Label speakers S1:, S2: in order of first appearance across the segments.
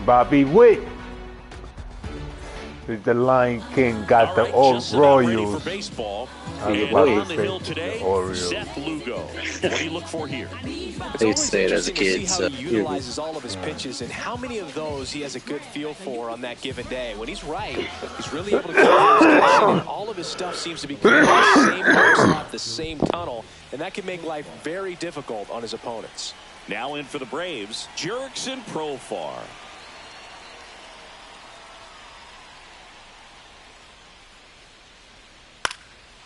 S1: Bobby Witt. The Lion King got the old Royals.
S2: And on the hill today, Seth Lugo. What do you look for here?
S3: It's always
S4: say it as a kid,
S3: interesting to see how
S4: so
S3: he utilizes all of his pitches and how many of those he has a good feel for on that given day. When he's right, he's really able to control his guessing, and all of his stuff seems to be coming from the same home slot, the same tunnel, and that can make life very difficult on his opponents.
S2: Now in for the Braves, Jurickson Profar.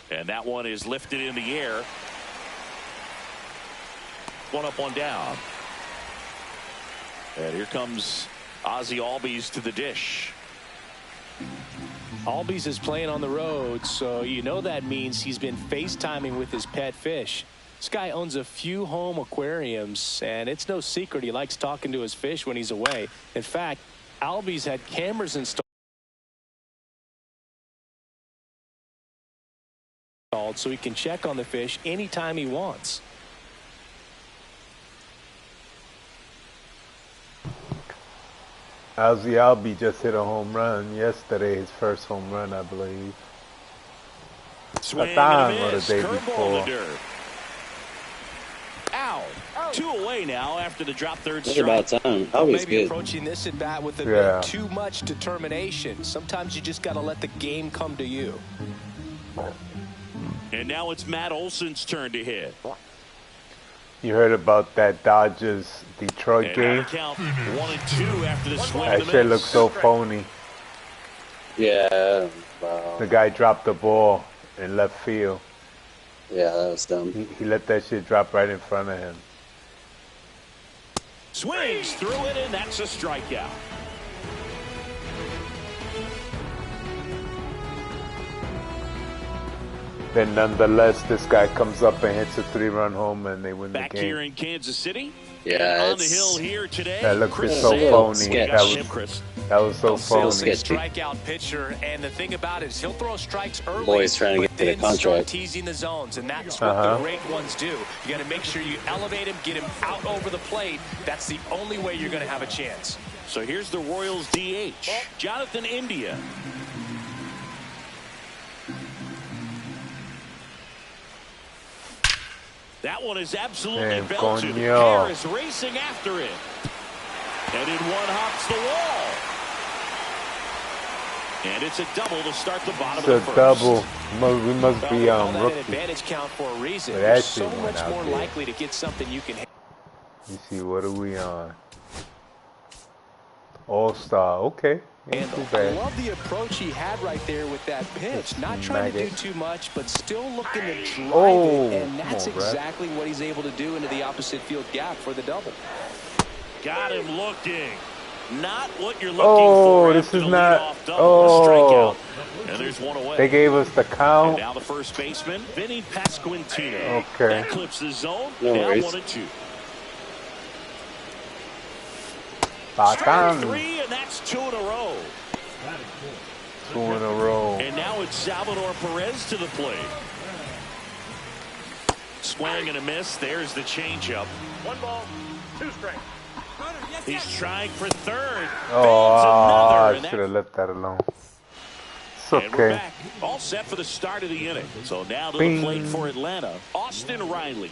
S2: And that one is lifted in the air. One up, one down. And here comes Ozzie Albies to the dish.
S3: Albies is playing on the road, so you know that means he's been FaceTiming with his pet fish. This guy owns a few home aquariums, and it's no secret he likes talking to his fish when he's away. In fact, Albies had cameras installed so he can check on the fish anytime he wants.
S1: Ozzie Albies just hit a home run yesterday, his first home run, I believe.
S2: Swing
S1: a time
S2: and a
S1: or the
S2: miss.
S1: day
S2: Curveball
S1: before.
S2: Ow. 2 away now after the drop third
S4: It's
S2: strike.
S4: about time. Always
S3: Maybe
S4: good.
S3: approaching this at bat with a bit too much determination. Sometimes you just got to let the game come to you.
S2: And now it's Matt Olson's turn to hit.
S1: You heard about that Dodgers-Detroit game?
S2: Count 1-2 after the swing.
S1: That shit looks so phony.
S4: Yeah. Wow.
S1: The guy dropped the ball in left field.
S4: Yeah, that was dumb.
S1: He let that shit drop right in front of him.
S2: Swings through it, and that's a strikeout.
S1: Then nonetheless, this guy comes up and hits a 3-run home and they win the game.
S2: Back here in Kansas City.
S4: Yeah,
S2: on the hill here today.
S1: That looked
S2: Chris
S1: so
S2: Sale.
S1: phony. That was so phony.
S3: Strikeout pitcher, and the thing about it is he'll throw strikes early.
S4: Boy's trying to get to the
S3: start
S4: contract.
S3: teasing the zones, and that's what the great ones do. You got to make sure you elevate him, get him out over the plate. That's the only way you're going to have a chance.
S2: So here's the Royals DH, Jonathan India. That one is absolutely belted. Harris racing after it. And in one hops the wall. And it's a double to start the bottom of the first.
S1: It's a double. We must be rookie.
S3: Advantage count for a reason.
S1: But
S3: You're so much more likely to get something you can.
S1: You see, what are we on? All-Star. Okay.
S3: And I love the approach he had right there with that pitch. Not trying to do too much, but still looking to drive it. And that's exactly what he's able to do into the opposite field gap for the double.
S2: Got him looking. Not what you're looking for.
S1: This is not.
S2: Strikeout. And there's one away.
S1: They gave us the count.
S2: And now the first baseman, Vinny Pasquantino.
S1: Okay.
S2: That clips the zone.
S4: No
S2: now
S4: worries.
S2: 1-2.
S1: Strike
S2: 3, and that's 2 in a row.
S1: 2 in a row.
S2: And now it's Salvador Perez to the plate. Swing and a miss. There's the changeup. 1 ball, 2 strikes. He's trying for third.
S1: I should have left that alone. It's okay.
S2: And we're back. All set for the start of the inning. So now to the plate for Atlanta, Austin Riley.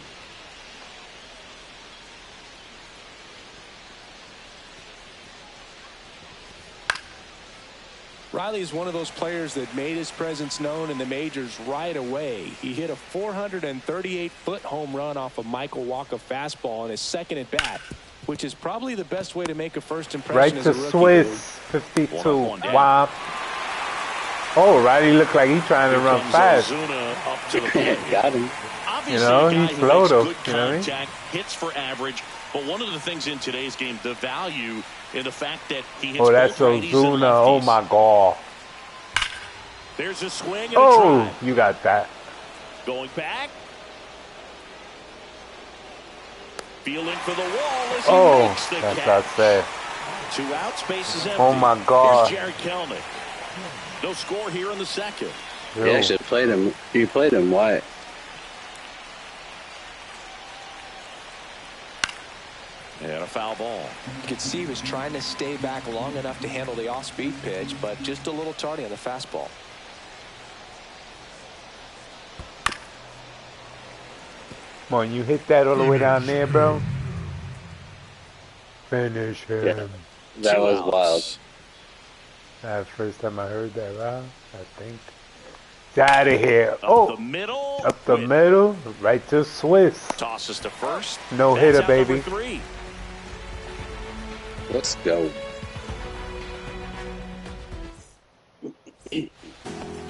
S3: Riley is one of those players that made his presence known in the majors right away. He hit a 438-foot home run off a Michael Walker fastball in his second at bat, which is probably the best way to make a first impression.
S1: Right
S3: as
S1: to
S3: a rookie.
S1: Swiss, 52. Wow. Oh, Riley looked like he's trying to run fast.
S2: Up to the plate.
S4: Got him.
S2: Obviously,
S1: you know,
S2: a guy
S1: he's
S2: who
S1: slow
S2: makes
S1: though.
S2: good
S1: You know what I mean?
S2: contact, hits for average. But one of the things in today's game, the value in the fact that he hits
S1: that's
S2: both righties and
S1: Ozuna. Oh
S2: lefties.
S1: my God.
S2: There's a swing and a drive.
S1: You got that.
S2: Going back. Fielding for the wall as he makes the
S1: that's
S2: catch.
S1: what I said.
S2: 2 outs, bases empty.
S1: Oh my God.
S2: Here's Jared Kelnick. No score here in the second.
S4: He actually played him. You played him white.
S2: And a foul ball.
S3: You could see he was trying to stay back long enough to handle the off-speed pitch, but just a little tardy on the fastball.
S1: Come on, you hit that all the way down there, bro. Finish him.
S4: Yeah, that was wild.
S1: That's the first time I heard that, right? I think. It's out of here.
S2: Up the middle.
S1: Up the middle. Right to Swiss.
S2: Tosses to first.
S1: No hitter, baby.
S2: 3.
S4: Let's go.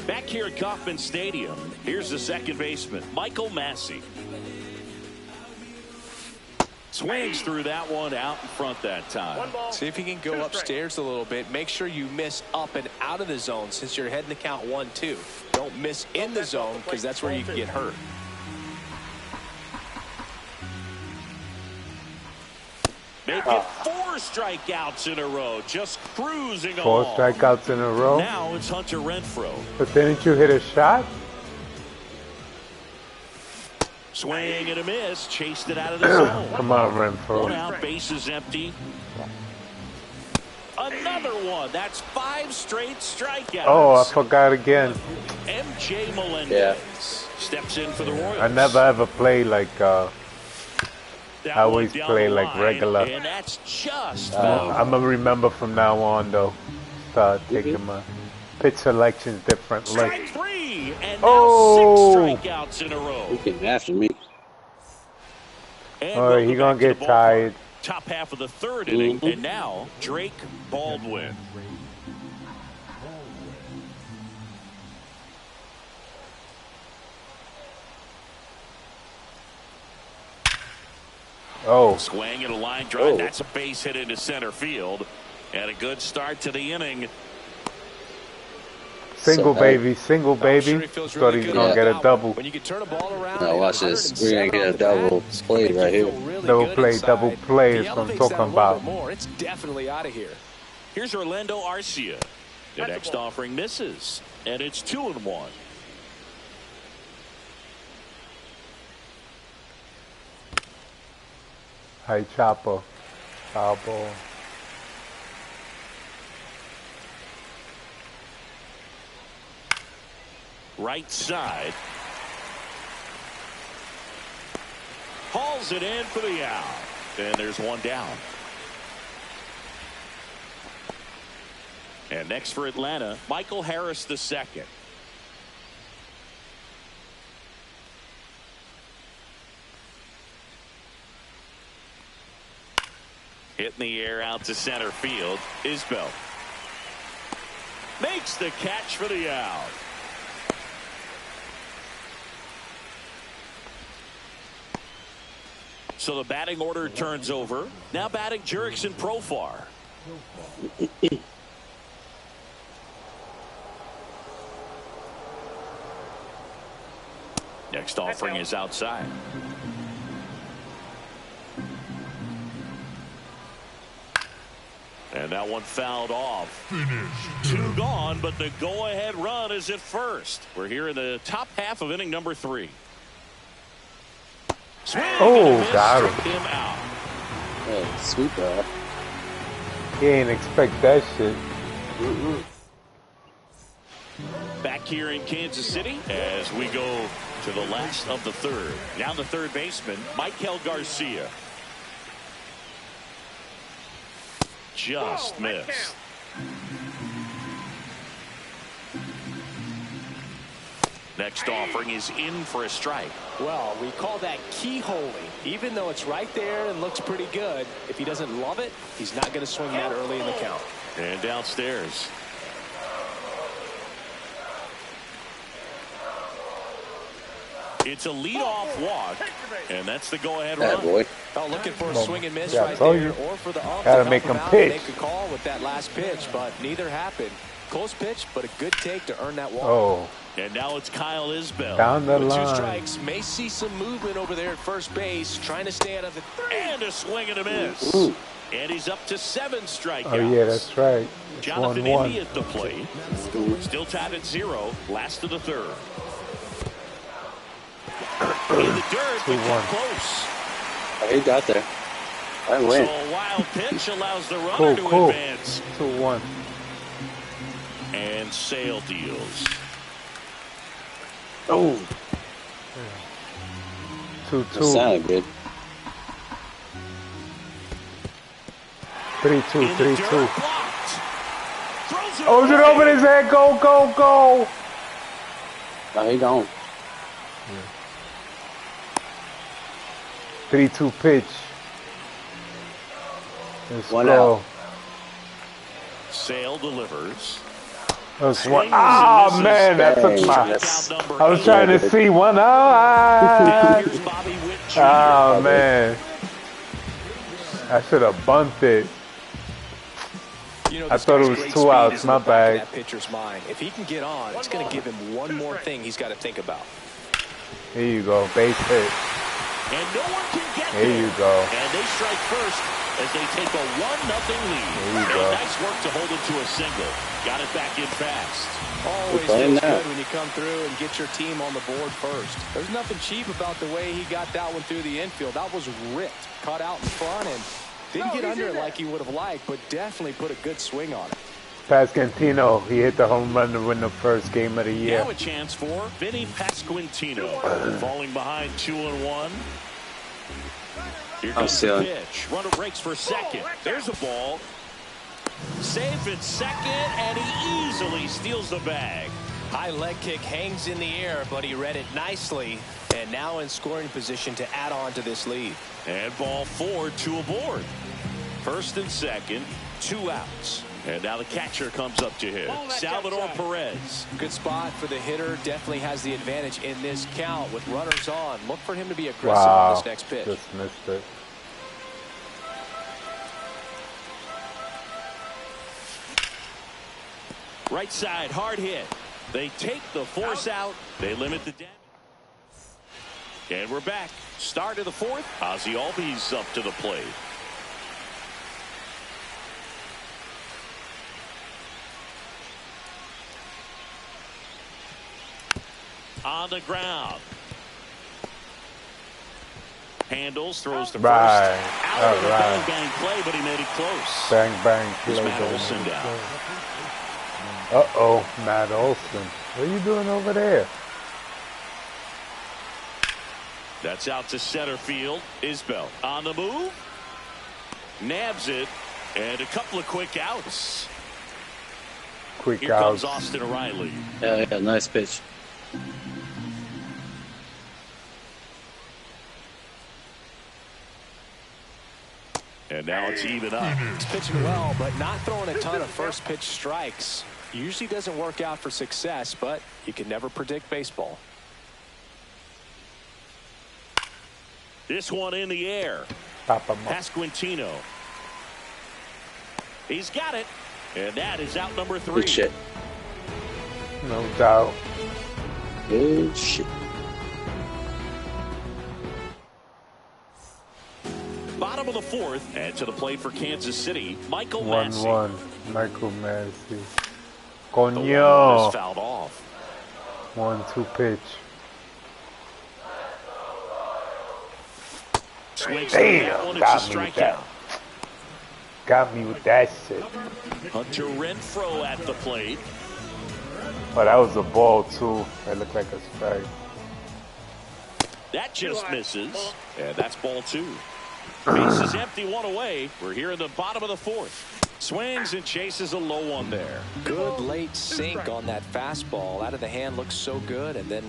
S2: Back here at Kauffman Stadium, here's the second baseman, Michael Massey. Swings through that one out in front that time.
S3: See if you can go upstairs a little bit. Make sure you miss up and out of the zone since you're heading to count 1-2. Don't miss in the zone because that's where you can get hurt.
S2: Make it 4 strikeouts in a row. Just cruising
S1: 4
S2: along.
S1: strikeouts in a row.
S2: Now it's Hunter Renfroe.
S1: But didn't you hit a shot?
S2: Swing and a miss. Chased it out of the zone.
S1: Come on, Renfroe.
S2: 1 out, bases empty. Another one. That's 5 straight strikeouts.
S1: Oh, I forgot again.
S2: MJ Melendez steps in for the Royals.
S1: I never ever played like I always play like regular.
S2: And that's just
S1: I'm gonna remember from now on though. Start taking my pitch selections differently.
S2: Strike 3 and now 6 strikeouts in a row.
S4: He came after me.
S1: Oh, he gonna get tired.
S2: Top half of the 3rd inning, and now Drake Baldwin.
S1: Oh.
S2: Swing and a line drive. Oh. That's a base hit into center field. And a good start to the inning.
S1: Single baby, single baby.
S3: Sure
S1: Thought he was going to get a double.
S3: When you can turn a ball around.
S4: No, watch this. We're going to get a double play right here.
S1: Double play is what I'm talking about.
S3: It's definitely out of here.
S2: Here's Orlando Arcia. The next offering misses. And it's 2-1.
S1: High chopper. Foul ball.
S2: Right side. Hauls it in for the out. And there's 1 down. And next for Atlanta, Michael Harris II. Hit in the air out to center field. Isbell makes the catch for the out. So the batting order turns over. Now batting Jurickson Profar. Next offering is outside. And that one fouled off. 2 gone, but the go-ahead run is at first. We're here in the top half of inning number 3. Swing
S1: got
S2: him out.
S4: Oh, sweet ball.
S1: He ain't expect that shit.
S2: Back here in Kansas City as we go to the last of the 3rd. Now the 3rd baseman, Michael Garcia. Just missed. Next offering is in for a strike.
S3: Well, we call that keyholing. Even though it's right there and looks pretty good, if he doesn't love it, he's not going to swing that early in the count.
S2: And downstairs. It's a leadoff walk, and that's the go-ahead run.
S4: Boy.
S3: Oh, looking for a swing and miss right
S1: there,
S3: or for the ump.
S1: Gotta make him pitch.
S3: Make a call with that last pitch, but neither happened. Close pitch, but a good take to earn that walk.
S1: Oh.
S2: And now it's Kyle Isbell.
S1: Down the
S3: With
S1: line.
S3: 2 strikes, may see some movement over there at first base, trying to stay out of the 3.
S2: And a swing and a miss.
S4: Ooh.
S2: And he's up to 7 strikeouts.
S1: Oh, yeah, that's right. It's
S2: Jonathan
S1: 1-1.
S2: Indy at the plate. Still tied at 0. Last of the 3rd. In the dirt, but
S1: 2-1.
S2: close.
S4: Oh, he got there. I win.
S2: So a wild pitch allows the runner to advance.
S1: 2-1.
S2: And Sale deals.
S4: Oh.
S1: 2-2.
S4: That sounded good.
S1: 3-2. 3-2. Oh, is it over his head? Go, go, go.
S4: No, he gone.
S1: 3-2 pitch. Let's
S4: One
S1: go.
S4: out.
S2: Sale delivers.
S1: That's one. Ah, man, that took my. I was trying to see one out. Oh, man. I should have bunted.
S3: You know,
S1: I thought it was 2 outs. My bad.
S3: That pitcher's mind. If he can get on, it's going to give him one more thing he's got to think about.
S1: Here you go, base hit.
S2: And no one can get
S1: There you go.
S2: And they strike first as they take a 1-0 lead.
S1: There you go.
S2: Nice work to hold it to a single. Got it back in fast.
S3: Always feels good when you come through and get your team on the board first. There's nothing cheap about the way he got that one through the infield. That was ripped, cut out in front, and didn't get under it like he would have liked, but definitely put a good swing on it.
S1: Pasquantino, he hit the home run to win the first game of the year.
S2: Now a chance for Vinny Pasquantino. Falling behind 2-1. Here comes the pitch. Runner breaks for second. There's a ball. Safe at second, and he easily steals the bag.
S3: High leg kick hangs in the air, but he read it nicely, and now in scoring position to add on to this lead.
S2: And ball 4, 2 aboard. First and second, 2 outs. And now the catcher comes up to hit. Salvador Perez.
S3: Good spot for the hitter. Definitely has the advantage in this count with runners on. Look for him to be aggressive on this next pitch.
S1: Just missed it.
S2: Right side, hard hit. They take the force out. They limit the damage. And we're back. Start of the fourth. Ozzie Albies up to the plate. On the ground. Handles, throws to first. Out of the bang, bang play, but he made it close.
S1: Bang, bang play.
S2: Matt Olson down.
S1: Uh-oh, Matt Olson. What are you doing over there?
S2: That's out to center field. Isbell on the move. Nabs it. And a couple of quick outs.
S1: Quick
S2: Here
S1: outs.
S2: comes Austin O'Reilly.
S4: Yeah, nice pitch.
S2: And now it's even up.
S3: He's pitching well, but not throwing a ton of first pitch strikes. Usually doesn't work out for success, but you can never predict baseball.
S2: This one in the air. Pasquantino. He's got it. And that is out number 3.
S4: Good shit.
S1: No doubt.
S4: Good shit.
S2: Bottom of the fourth, and to the plate for Kansas City, Michael Massey.
S1: 1-1. Michael Massey.
S2: The
S1: Coño.
S2: one is fouled off.
S1: 1-2 pitch.
S2: Swings
S1: Damn, got me with that. Got me with that shit.
S2: Hunter Renfroe at the plate.
S1: Oh, that was a ball too. That looked like a strike.
S2: That just misses, and that's ball 2. Base is empty, 1 away. We're here in the bottom of the fourth. Swings and chases a low one there.
S3: Good late sink on that fastball. Out of the hand looks so good, and then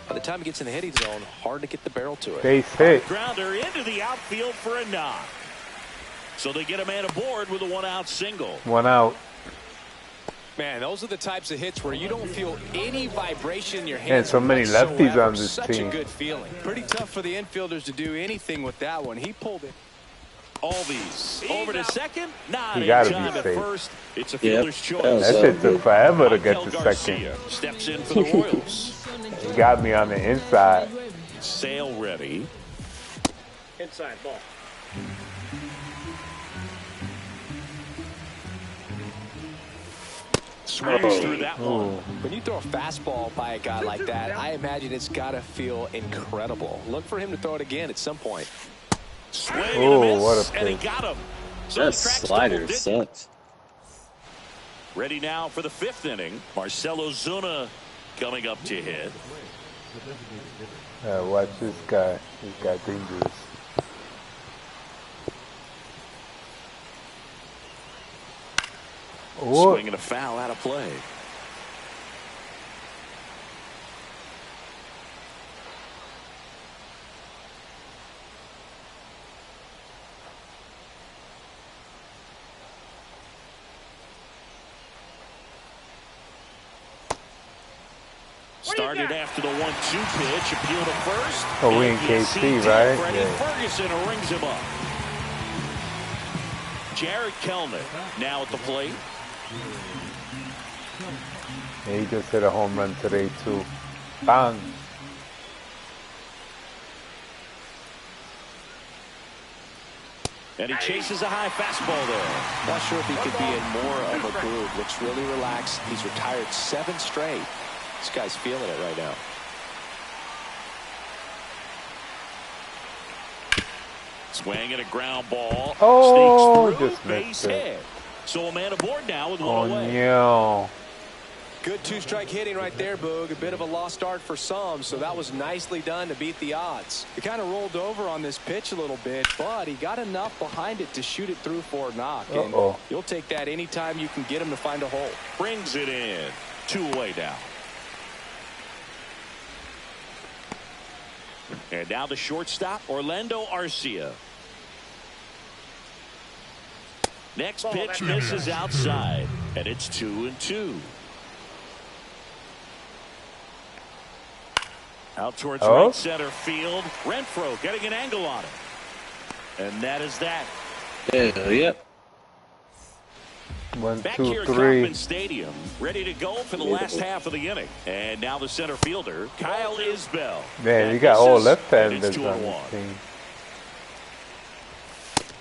S3: by the time it gets in the hitting zone, hard to get the barrel to it.
S1: Base hit.
S2: Grounder into the outfield for a knock. So they get a man aboard with a 1-out single.
S1: 1 out.
S3: Man, those are the types of hits where you don't feel any vibration in your hands.
S1: And so many lefties
S3: whatsoever.
S1: on this
S3: Such
S1: team.
S3: a good feeling. Pretty tough for the infielders to do anything with that one. He pulled it.
S2: Albies over to second. Not
S1: He
S2: in
S1: gotta
S2: time
S1: be
S2: at
S1: safe.
S2: first. It's a fielder's choice.
S1: That shit took forever to get to
S2: Garcia
S1: second.
S2: steps in for the Royals.
S1: He got me on the inside.
S2: Sale ready.
S5: Inside ball.
S2: Swings through that one.
S3: When you throw a fastball by a guy like that, I imagine it's got to feel incredible. Look for him to throw it again at some point.
S2: Swing and a
S1: Oh, what
S2: miss,
S1: a
S2: and he
S1: pitch.
S2: got him. So
S4: That
S2: the Tracks
S4: slider
S2: doubled it.
S4: sucks.
S2: Ready now for the 5th inning. Marcelo Zuna coming up to hit.
S1: Watch this guy. This guy dangerous. Oh,
S2: Swinging a foul out of play. Started after the 1-2 pitch, appeal to first.
S1: oh, we in
S2: And you see
S1: KC, right?
S2: Freddie
S1: Yeah.
S2: Ferguson rings him up. Jared Kelnick now at the plate.
S1: Yeah, he just hit a home run today too. Bang.
S2: And he chases a high fastball there.
S3: Not sure if he could be in more of a groove. Looks really relaxed. He's retired 7 straight. This guy's feeling it right now.
S2: Swing and a ground ball.
S1: Oh,
S2: Sneaks through,
S1: just
S2: base
S1: missed it.
S2: hit. So a man aboard now with
S1: Oh
S2: one away.
S1: no.
S3: Good 2-strike hitting right there, Boog. A bit of a lost start for some, so that was nicely done to beat the odds. He kind of rolled over on this pitch a little bit, but he got enough behind it to shoot it through for a knock. And you'll take that anytime you can get him to find a hole.
S2: Brings it in. 2 away now. And now the shortstop, Orlando Arcia. Next pitch misses outside, and it's 2-2. Out towards right center field. Renfroe getting an angle on it. And that is that.
S4: Yep.
S1: 1,
S2: Back
S1: 2,
S2: here at
S1: 3.
S2: Kauffman Stadium, ready to go for the last half of the inning. And now the center fielder, Kyle Isbell.
S1: Man, you got all left-handers on this team.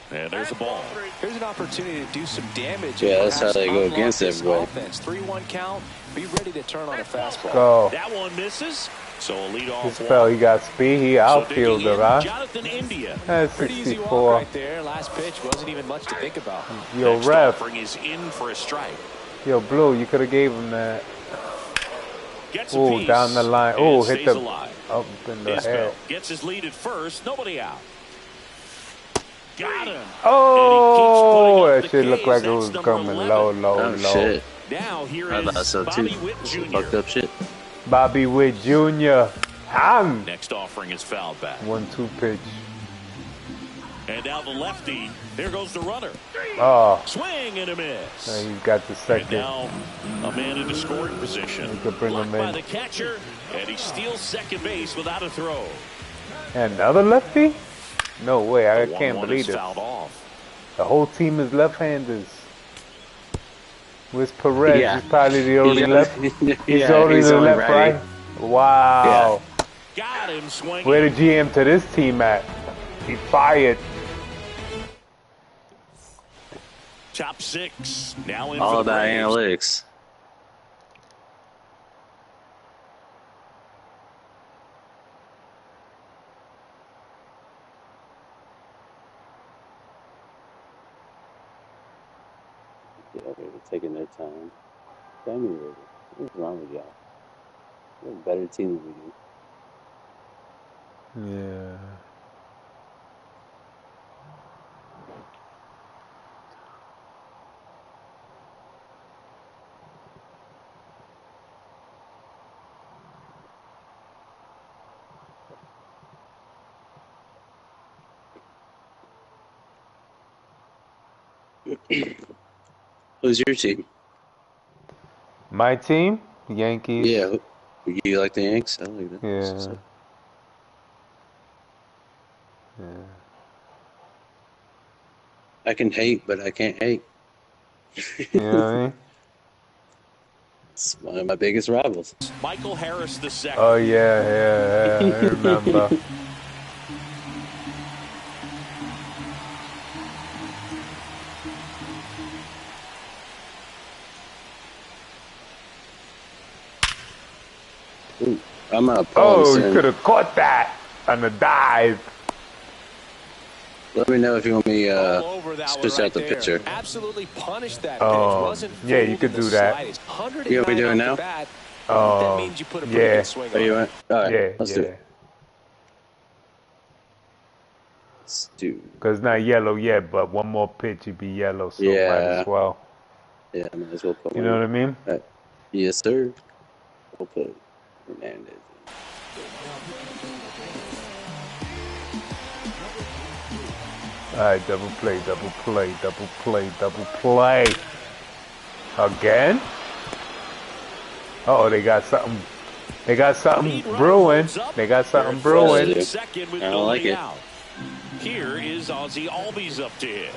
S2: And there's a ball.
S3: Here's an opportunity to do some damage.
S4: Yeah, that's how they go
S3: Unlock
S4: against
S3: this
S4: everybody.
S3: offense. 3-1 count. Be ready to turn on a fastball.
S1: Go.
S2: That one misses. So a leadoff
S1: This
S2: walk.
S1: fella, he got speed. He
S2: So
S1: outfielder,
S2: digging in,
S1: huh?
S2: Jonathan India.
S1: That's
S3: Pretty easy walk
S1: 64.
S3: right there. Last pitch wasn't even much to think about.
S1: Yo,
S2: Next
S1: ref.
S2: offering is in for a strike.
S1: Yo, Blue, you could have gave him that.
S2: Gets a
S1: Oh,
S2: piece
S1: down the line.
S2: and
S1: Oh, hit
S2: stays
S1: the
S2: alive.
S1: up in the
S2: Isbell
S1: head.
S2: gets his lead at first. Nobody out. Got him.
S1: Oh,
S2: And he
S1: that
S2: keeps
S1: shit
S2: putting up
S1: looked
S2: the
S1: like it
S2: Ks.
S1: was
S2: That's number
S1: coming
S2: 11.
S1: low, low,
S4: Oh,
S1: low.
S4: shit.
S2: Now here
S4: I
S2: is
S4: thought so
S2: Bobby
S4: too.
S2: Witt
S4: Some
S2: Jr.
S4: fucked up shit.
S1: Bobby Witt Jr. Hang.
S2: Next offering is fouled back.
S1: 1-2 pitch.
S2: And now the lefty. There goes the runner.
S1: Oh,
S2: Swing and a miss.
S1: now he's got the
S2: And
S1: second.
S2: now a man into scoring position.
S1: You could bring
S2: Blocked
S1: him
S2: by
S1: in.
S2: the catcher, and he steals second base without a throw.
S1: Another lefty? No way, I
S2: The
S1: can't
S2: 1-1
S1: believe
S2: is
S1: it.
S2: fouled off.
S1: The whole team is left-handers. Where's Perez?
S4: Yeah.
S1: He's probably the only left. He's
S4: Yeah,
S1: only
S4: he's
S1: the
S4: only
S1: left,
S4: righty.
S1: right? Wow.
S2: Got him swinging.
S1: Where the GM to this team at? He fired.
S2: Top 6. Now in
S4: All
S2: for the
S4: about
S2: Braves.
S4: analytics. Yeah, they're taking their time. Family river. What's wrong with y'all? We're a better team than we do.
S1: Yeah.
S4: Who's your team?
S1: My team? Yankees.
S4: Yeah. You like the Yanks? I like that.
S1: Yeah.
S4: So,
S1: Yeah.
S4: I can hate, but I can't hate.
S1: You know what I mean?
S4: It's one of my biggest rivals.
S2: Michael Harris II.
S1: Oh, yeah, I remember.
S4: Ooh, I'm not
S1: Oh,
S4: opposed.
S1: you could have caught that on the dive.
S4: Let me know if you want me
S3: switch
S4: out the picture.
S3: Absolutely punished that pitch. Wasn't
S1: yeah, you could do that.
S4: You want me doing now?
S3: That means you put a pretty good swing on it.
S4: All right,
S1: yeah,
S4: let's do it. Let's do.
S1: Because it's not yellow yet, but one more pitch, it'd be yellow, so might as well.
S4: Yeah, I might as well put
S1: You know what I mean?
S4: Right. Yes, sir. We'll put Hernandez.
S1: All right, double play, double play, double play, double play. Again? Oh, they got something. They got something brewing. They got something brewing.
S4: I don't like it.
S2: Here is Ozzy Albies up to hit.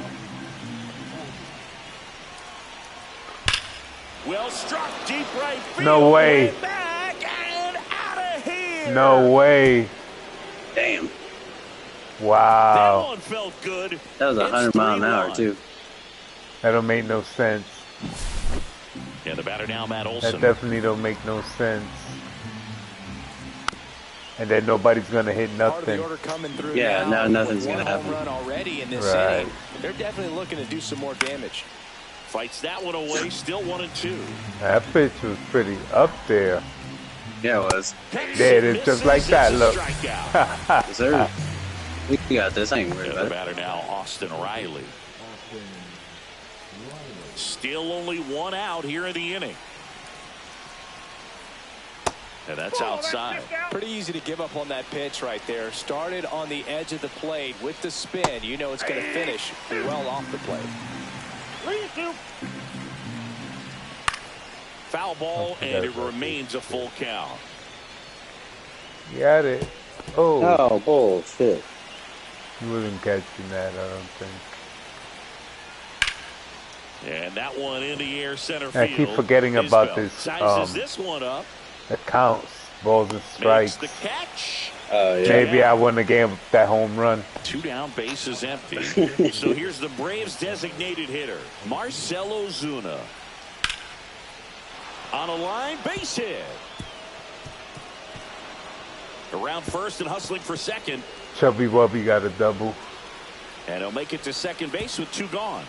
S2: Well struck deep right field.
S1: No way.
S2: Back and out of here.
S1: No way.
S4: Damn.
S1: Wow.
S2: That one felt good.
S4: That was 100 miles an hour, too.
S1: That don't make no sense.
S2: Yeah, the batter now, Matt Olson.
S1: That definitely don't make no sense. And then nobody's gonna hit nothing.
S4: Yeah, now nothing's gonna happen.
S3: Run already in this
S1: Right.
S3: inning. They're definitely looking to do some more damage.
S2: Fights that one away, still 1-2.
S1: That pitch was pretty up there.
S4: Yeah, it was.
S1: There it is, just like that. Look.
S4: Yes, sir. We got this. I ain't worried about
S2: The
S4: it.
S2: batter now, Austin Riley. Still only one out here in the inning. And that's outside.
S3: Pretty easy to give up on that pitch right there. Started on the edge of the plate with the spin. You know it's going to finish well off the plate.
S2: Foul ball, and it remains a full count.
S1: Got it. Oh.
S4: Oh, bullshit.
S1: You wasn't catching that, I don't think.
S2: And that one in the air center field.
S1: I keep forgetting about this.
S2: Sizes this one up.
S1: It counts. Balls and strikes.
S2: Makes the catch.
S4: Yeah.
S1: Maybe I wouldn't have gave that home run.
S2: 2 down, bases empty. So here's the Braves' designated hitter, Marcell Ozuna. On a line, base hit. Around first and hustling for second.
S1: Chubby Wubby got a double.
S2: And he'll make it to second base with 2 gone.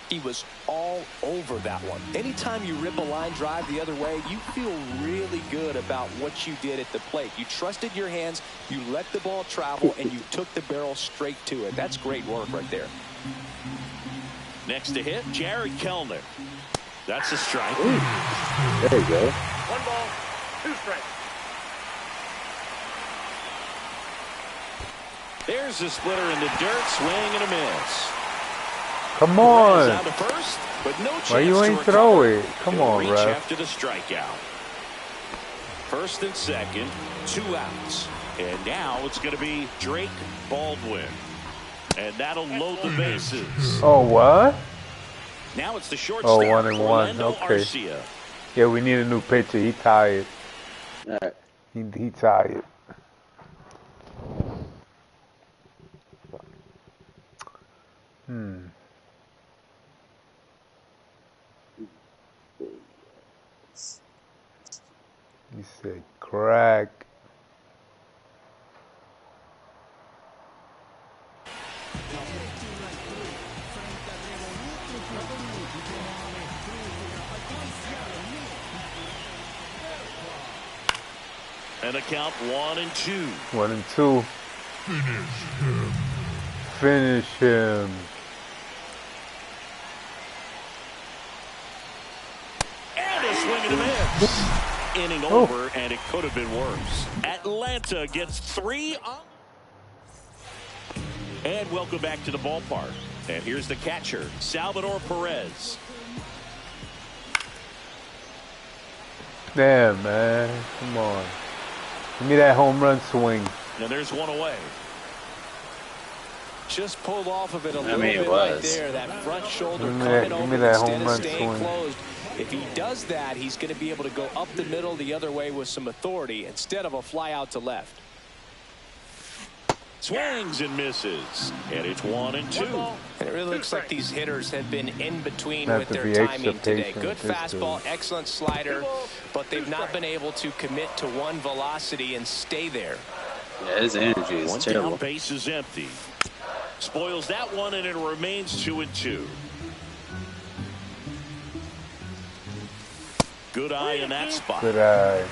S3: He was all over that one. Anytime you rip a line drive the other way, you feel really good about what you did at the plate. You trusted your hands, you let the ball travel, and you took the barrel straight to it. That's great work right there.
S2: Next to hit, Jared Kellner. That's a strike.
S4: Ooh. There you go.
S5: 1 ball, 2 strikes.
S2: There's the splitter in the dirt, swing and a miss.
S1: Come on.
S2: Out to first, but no chance
S1: Why you ain't
S2: to
S1: throw
S2: recover.
S1: it? Come
S2: He'll
S1: on,
S2: reach
S1: ref.
S2: after the strikeout. First and second, 2 outs. And now it's going to be Drake Baldwin. And that'll load the bases.
S1: Oh, what?
S2: Now it's the shortstop.
S1: Oh, 1-1.
S2: Orlando
S1: Okay.
S2: Arcia.
S1: Yeah, we need a new pitcher. He tired.
S4: All right.
S1: He tired. He said crack.
S2: And a count 1-2.
S1: 1-2. Finish him.
S2: And a swing and a miss. Inning over, and it could have been worse. Atlanta gets 3 on. And welcome back to the ballpark. And here's the catcher, Salvador Perez.
S1: Damn, man. Come on. Give me that home run swing.
S2: And there's one away.
S3: Just pulled off of it a little
S4: mean, it
S3: bit right
S4: was.
S3: there. That front shoulder
S1: Give me
S3: coming
S1: that- give
S3: over
S1: me that
S3: instead
S1: home
S3: of
S1: run
S3: staying
S1: swing.
S3: closed. If he does that, he's going to be able to go up the middle the other way with some authority instead of a fly out to left.
S2: Swings and misses. And it's 1-2.
S3: And it really looks like these hitters have been in between
S1: Have
S3: with
S1: to
S3: their
S1: be extra
S3: timing today.
S1: patient
S3: Good
S1: with this
S3: fastball,
S1: dude.
S3: excellent slider, but they've not been able to commit to one velocity and stay there.
S4: Yeah, his energy is
S2: One
S4: terrible.
S2: down, base is empty. Spoils that one, and it remains 2-2. Good eye in that spot.
S1: Good eye.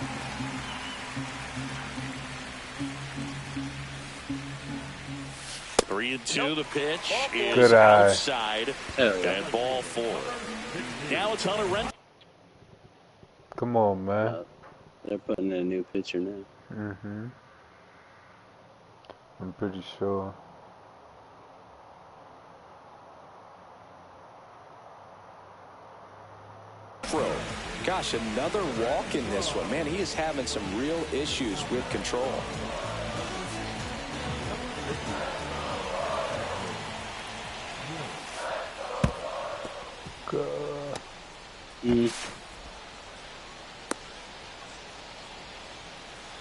S2: Three and two. The pitch is
S1: Good eye.
S2: outside. And ball four. Now it's Hunter Renfroe.
S1: Come on, man.
S4: They're putting in a new pitcher now.
S1: I'm pretty sure.
S3: Gosh, another walk in this one. Man, he is having some real issues with control.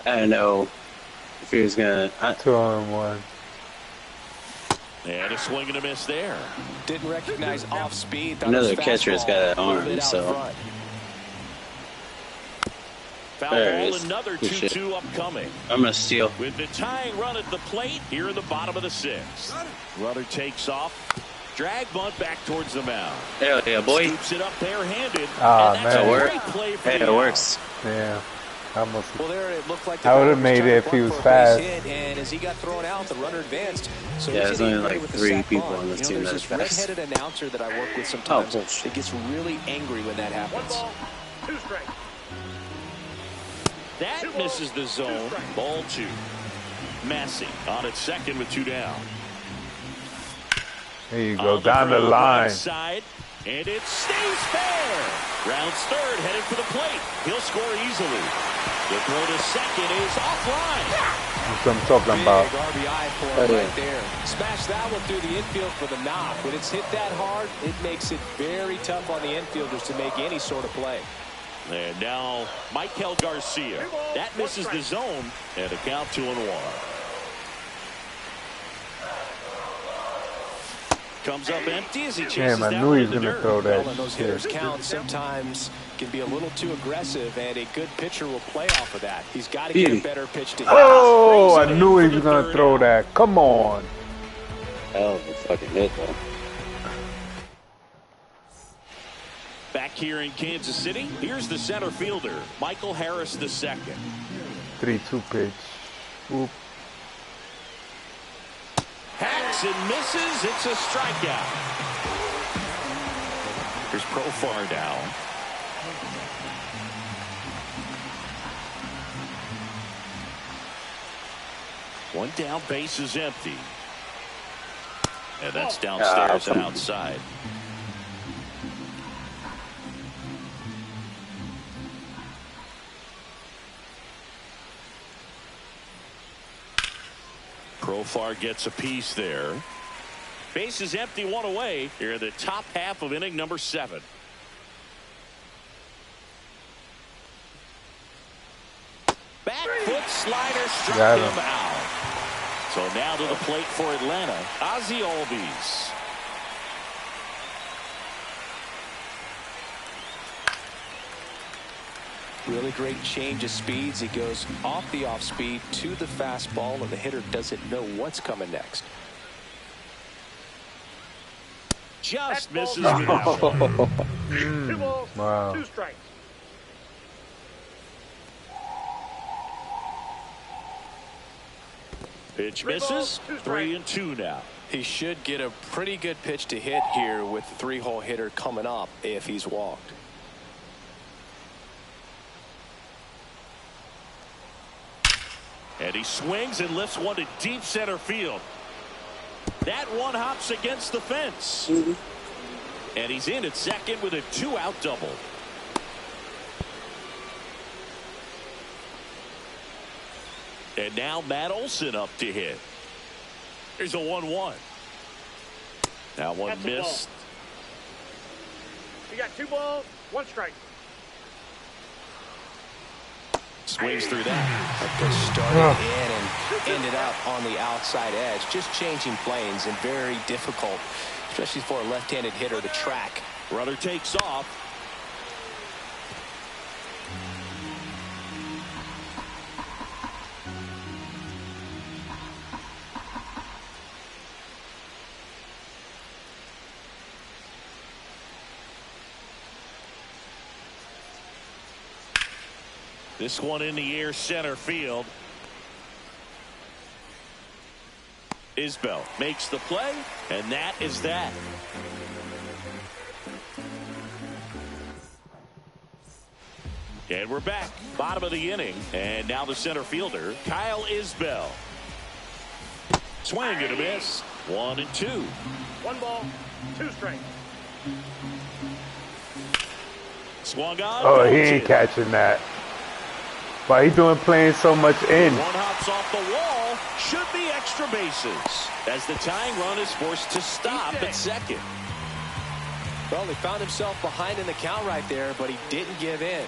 S4: I don't know if he was gonna.
S1: 2-1.
S2: And a swing and a miss there.
S3: Didn't recognize off speed.
S4: Another catcher's got an arm, so.
S2: Foul ball, another 2-2 upcoming.
S4: I'm gonna steal.
S2: With the tying run at the plate here in the bottom of the sixth. Runner takes off. Drag bunt back towards the mound.
S4: Hell yeah, boy.
S2: Scoops it up barehanded.
S1: Ah,
S2: and that's
S1: man.
S2: a
S4: Work.
S2: great play for
S4: Hey,
S2: the
S4: it works.
S1: Yeah. Almost.
S3: Well, there it looked like
S1: I would have made it if he was fast.
S3: And as he got thrown out, the runner advanced. So
S4: Yeah, there's only like
S3: with the
S4: 3
S3: sac
S4: people
S3: bunt.
S4: on this team
S3: There's
S4: that's
S3: this
S4: fast.
S3: red-headed announcer that I work with sometimes
S4: bullshit.
S3: that gets really angry when that happens.
S5: 1 ball, 2 strikes.
S2: That misses the zone. Ball 2. Massey on at second with 2 down.
S1: There you go. Down the line.
S2: Side, and it stays fair. Rounds third, headed for the plate. He'll score easily. The throw to second is offline.
S1: That's what I'm talking about.
S3: Big RBI for him right there. Smash that one through the infield for the knock. When it's hit that hard, it makes it very tough on the infielders to make any sort of play.
S2: And now Michael Garcia. That misses the zone, and a count 2-1. Comes up empty as he chases
S1: Damn, I
S2: that
S1: knew
S2: one
S1: he was
S2: in the
S1: going to
S2: dirt.
S1: throw that
S3: Well, and those
S1: shit.
S3: hitters count sometimes can be a little too aggressive, and a good pitcher will play off of that. He's got to get a better pitch to hit.
S1: Oh, I knew he was going to throw that. Come on.
S4: Hell of a fucking hit, though.
S2: Back here in Kansas City, here's the center fielder, Michael Harris II.
S1: 3-2 pitch. Oop.
S2: Hacks and misses. It's a strikeout. Here's Profar down. One down, base is empty. And that's downstairs and outside. Profar gets a piece there. Base is empty, 1 away. Here in the top half of inning number 7. Back foot slider struck him out. So now to the plate for Atlanta, Ozzie Albies.
S3: Really great change of speeds. He goes off the off speed to the fastball, and the hitter doesn't know what's coming next.
S2: Just misses with that one.
S5: 2 balls,
S1: Wow.
S5: 2 strikes.
S2: Pitch misses. 3-2 now.
S3: He should get a pretty good pitch to hit here with the 3-hole hitter coming up if he's walked.
S2: And he swings and lifts one to deep center field. That one hops against the fence. And he's in at second with a 2-out double. And now Matt Olson up to hit. Here's a 1-1. Now one
S5: That's a
S2: missed.
S5: You got 2 balls, 1 strike.
S2: Swings through that.
S3: That pitch started in and ended up on the outside edge. Just changing planes and very difficult, especially for a left-handed hitter to track.
S2: Runner takes off. This one in the air, center field. Isbell makes the play, and that is that. And we're back, bottom of the inning, and now the center fielder, Kyle Isbell. Swing and a miss. 1-2.
S5: 1 ball, 2 strikes.
S2: Swung on.
S1: Oh, he ain't catching that. Why he doing playing so much in?
S2: One hops off the wall. Should be extra bases as the tying run is forced to stop at second.
S3: Well, he found himself behind in the count right there, but he didn't give in.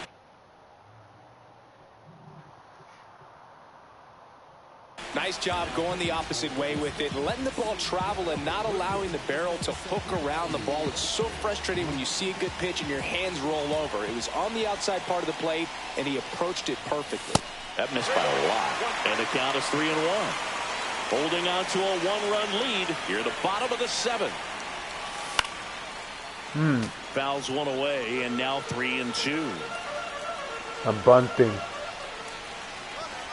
S3: Nice job going the opposite way with it, letting the ball travel and not allowing the barrel to hook around the ball. It's so frustrating when you see a good pitch and your hands roll over. It was on the outside part of the plate, and he approached it perfectly.
S2: That missed by a lot. And the count is 3-1. Holding on to a 1-run lead here at the bottom of the 7th. Fouls one away, and now 3-2.
S1: I'm bunting.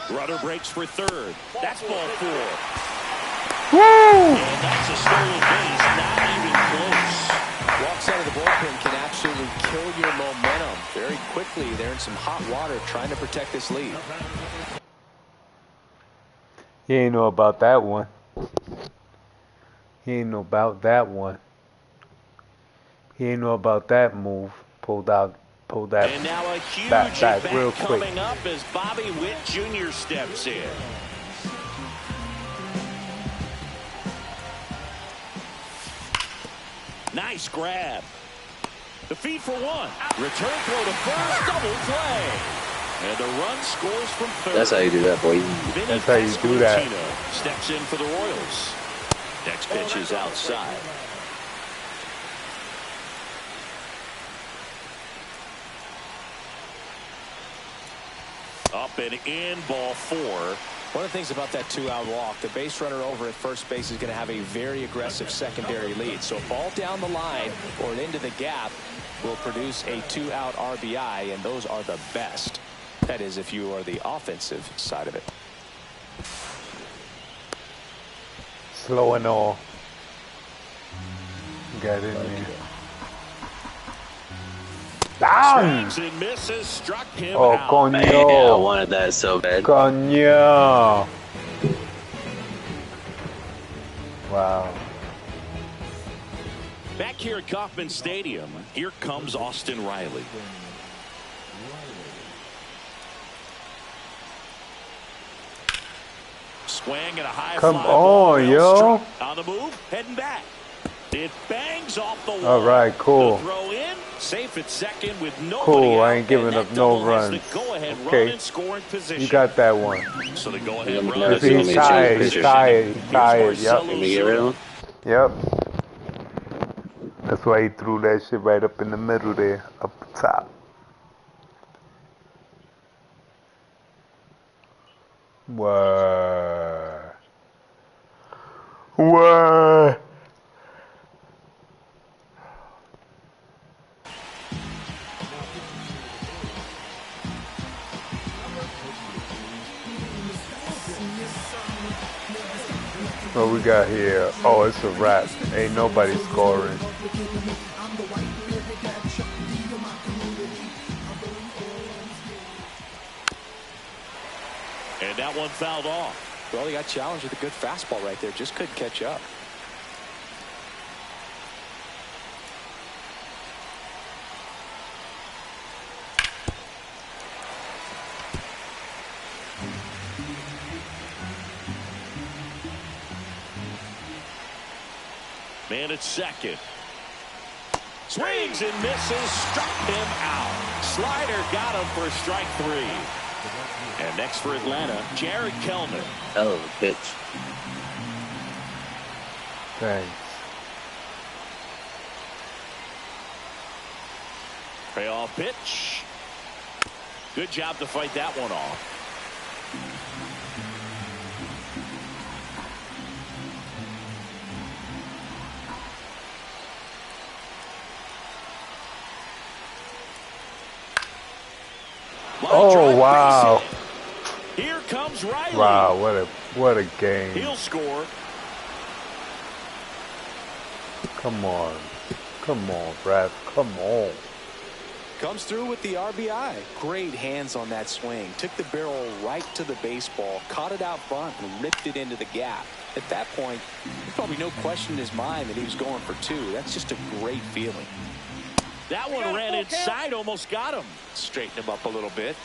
S2: Rudder breaks for third. That's ball 4.
S1: Woo!
S2: And that's a stolen base, not even close.
S3: Walks out of the bullpen can absolutely kill your momentum very quickly. They're in some hot water trying to protect this lead.
S1: He ain't know about that one. He ain't know about that one. He ain't know about that move. Pulled that
S2: and now a huge
S1: back real quick.
S2: coming up as Bobby Witt Jr. steps in. Nice grab. The feed for 1. Return throw to first, double play. And the run scores from third.
S4: That's how you do that, boy.
S1: That's how you do that.
S2: Steps in for the Royals. Next pitch is outside. Up and in, ball 4.
S3: One of the things about that 2-out walk, the base runner over at first base is going to have a very aggressive secondary lead. So a ball down the line or into the gap will produce a 2-out RBI, and those are the best. That is, if you are the offensive side of it.
S1: Slow and all. Got in there. Down!
S2: Swings and misses, struck him
S1: Oh,
S2: out.
S1: coño.
S4: Man, I wanted that so bad.
S1: Coño. Wow.
S2: Back here at Kauffman Stadium, here comes Austin Riley. Swing and a high
S1: Come
S2: fly ball.
S1: on,
S2: Well
S1: yo.
S2: struck. On the move, heading back. It bangs off the wall.
S1: All right, cool.
S2: The throw in, safe at second with nobody
S1: Cool, I
S2: out,
S1: ain't giving
S2: and
S1: up
S2: that
S1: no
S2: double has
S1: runs.
S2: the go-ahead
S1: Okay.
S2: run in scoring position.
S1: You got that one.
S2: So the go-ahead
S4: He's
S2: run
S4: gonna
S2: is
S4: be
S1: He's
S2: in
S1: tired.
S2: position.
S1: He's tired. He's
S2: Here's
S1: tired. Yep.
S2: Marcelo
S4: Let me get rid of him.
S1: Yep. That's why he threw that shit right up in the middle there, up the top. Word. Word. What we got here? Oh, it's a wrap. Ain't nobody scoring.
S2: And that one fouled off.
S3: Well, he got challenged with a good fastball right there. Just couldn't catch up.
S2: Man at second. Swings and misses, struck him out. Slider got him for strike 3. And next for Atlanta, Jared Kellman.
S4: Hell of a pitch.
S1: Thanks.
S2: Payoff pitch. Good job to fight that one off.
S1: Oh, wow.
S2: Here comes Riley.
S1: Wow, what a game.
S2: He'll score.
S1: Come on. Come on, Brad. Come on.
S3: Comes through with the RBI. Great hands on that swing. Took the barrel right to the baseball, caught it out front, and ripped it into the gap. At that point, there's probably no question in his mind that he was going for two. That's just a great feeling.
S2: That one ran inside, almost got him.
S3: Straighten him up a little bit.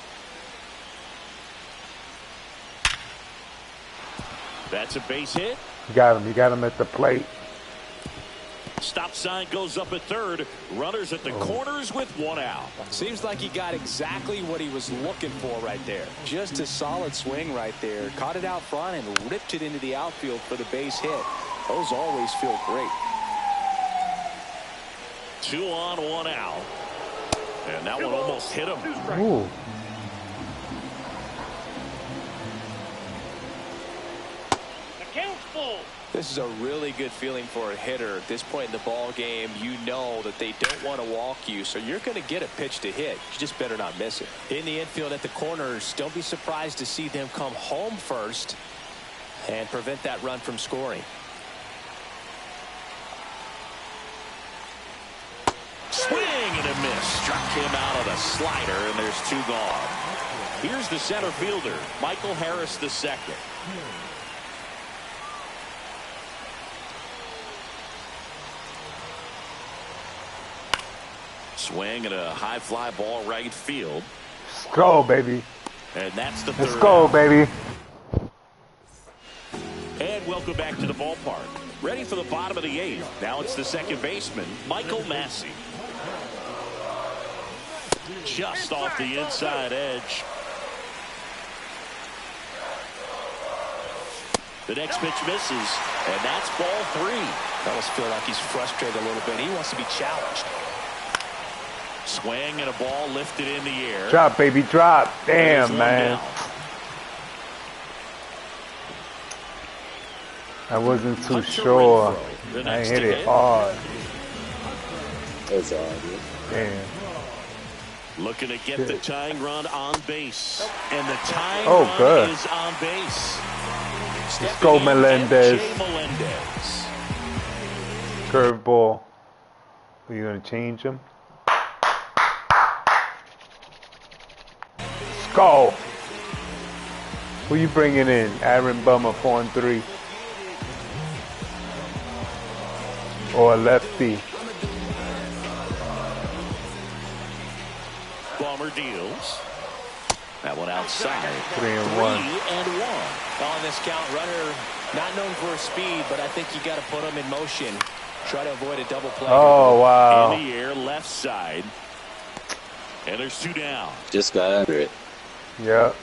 S2: That's a base hit.
S1: You got him. You got him at the plate.
S2: Stop sign goes up at third. Runners at the corners with one out.
S3: Seems like he got exactly what he was looking for right there. Just a solid swing right there. Caught it out front and ripped it into the outfield for the base hit. Those always feel great.
S2: 2 on, 1 out. And that one almost hit him.
S1: Ooh.
S3: This is a really good feeling for a hitter at this point in the ball game. You know that they don't want to walk you, so you're going to get a pitch to hit. You just better not miss it. In the infield at the corners, don't be surprised to see them come home first and prevent that run from scoring.
S2: Swing and a miss. Struck him out of the slider, and there's 2 gone. Here's the center fielder, Michael Harris II. Swing and a high fly ball right field.
S1: Let's go, baby.
S2: And that's the
S1: Let's
S2: third
S1: go,
S2: out.
S1: baby.
S2: And welcome back to the ballpark. Ready for the bottom of the 8th. Now it's the second baseman, Michael Massey. Just off the inside edge. The next pitch misses, and that's ball 3.
S3: I almost feel like he's frustrated a little bit. He wants to be challenged.
S2: Swing and a ball lifted in the air.
S1: Drop, baby, drop. Damn, man. I wasn't too
S2: Hunter
S1: sure.
S2: Renfroe,
S1: I hit it hard.
S4: That's all.
S1: Damn.
S2: Looking to get the tying run on base. And the tying
S1: Oh,
S2: run
S1: good.
S2: is on base.
S1: Let's go, Melendez.
S2: MJ Melendez.
S1: Curveball. Are you going to change him? Let's go. Who you bringing in? Aaron Bummer, 4-3. Or a lefty.
S2: Bummer deals. That one outside.
S1: 3-1.
S2: 3-1.
S3: On this count, runner not known for his speed, but I think you got to put him in motion. Try to avoid a double play.
S1: Oh, wow.
S2: In the air, left side. And there's 2 down.
S4: Just got under it.
S1: Yep.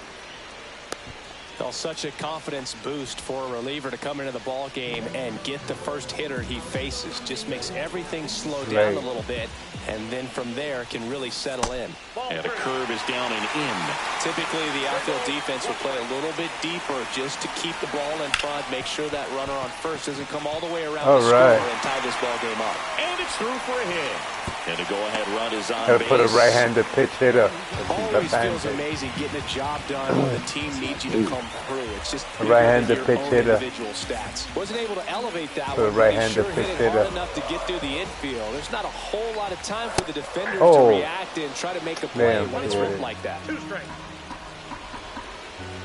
S3: Well, such a confidence boost for a reliever to come into the ball game and get the first hitter he faces. Just makes everything slow down a little bit, and then from there can really settle in.
S2: And a curve is down and in.
S3: Typically, the outfield defense will play a little bit deeper just to keep the ball in front, make sure that runner on first doesn't come all the way around the score and tie this ball game up.
S2: And it's through for a hit. And a go-ahead run is on
S1: Gotta
S2: base.
S1: put a right-handed pitch hitter.
S3: Always feels amazing getting a job done when the team needs you to come through. It's just
S1: a right-handed pitch hitter.
S3: Individual stats. Wasn't able to elevate that
S1: Put a
S3: one.
S1: right-handed
S3: Sure
S1: pitch
S3: hit it hard
S1: hitter.
S3: enough to get through the infield. There's not a whole lot of time for the defenders
S1: Oh.
S3: to react and try to make a play
S1: Damn,
S3: when it's
S1: yeah.
S3: ripped like that.
S5: 2 strikes.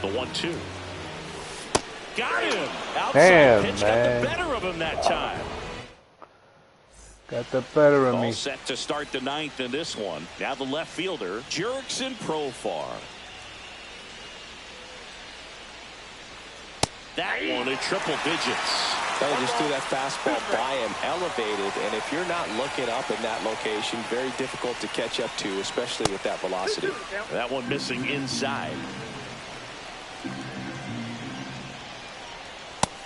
S2: The 1-2. Got him. Outside
S1: Damn,
S2: pitch
S1: man.
S2: got the better of him that time.
S1: Got the better of
S2: All
S1: me.
S2: set to start the 9th in this one. Now the left fielder, Jurickson Profar. That one in triple digits.
S3: They just threw that fastball by him, elevated, and if you're not looking up in that location, very difficult to catch up to, especially with that velocity.
S2: That one missing inside.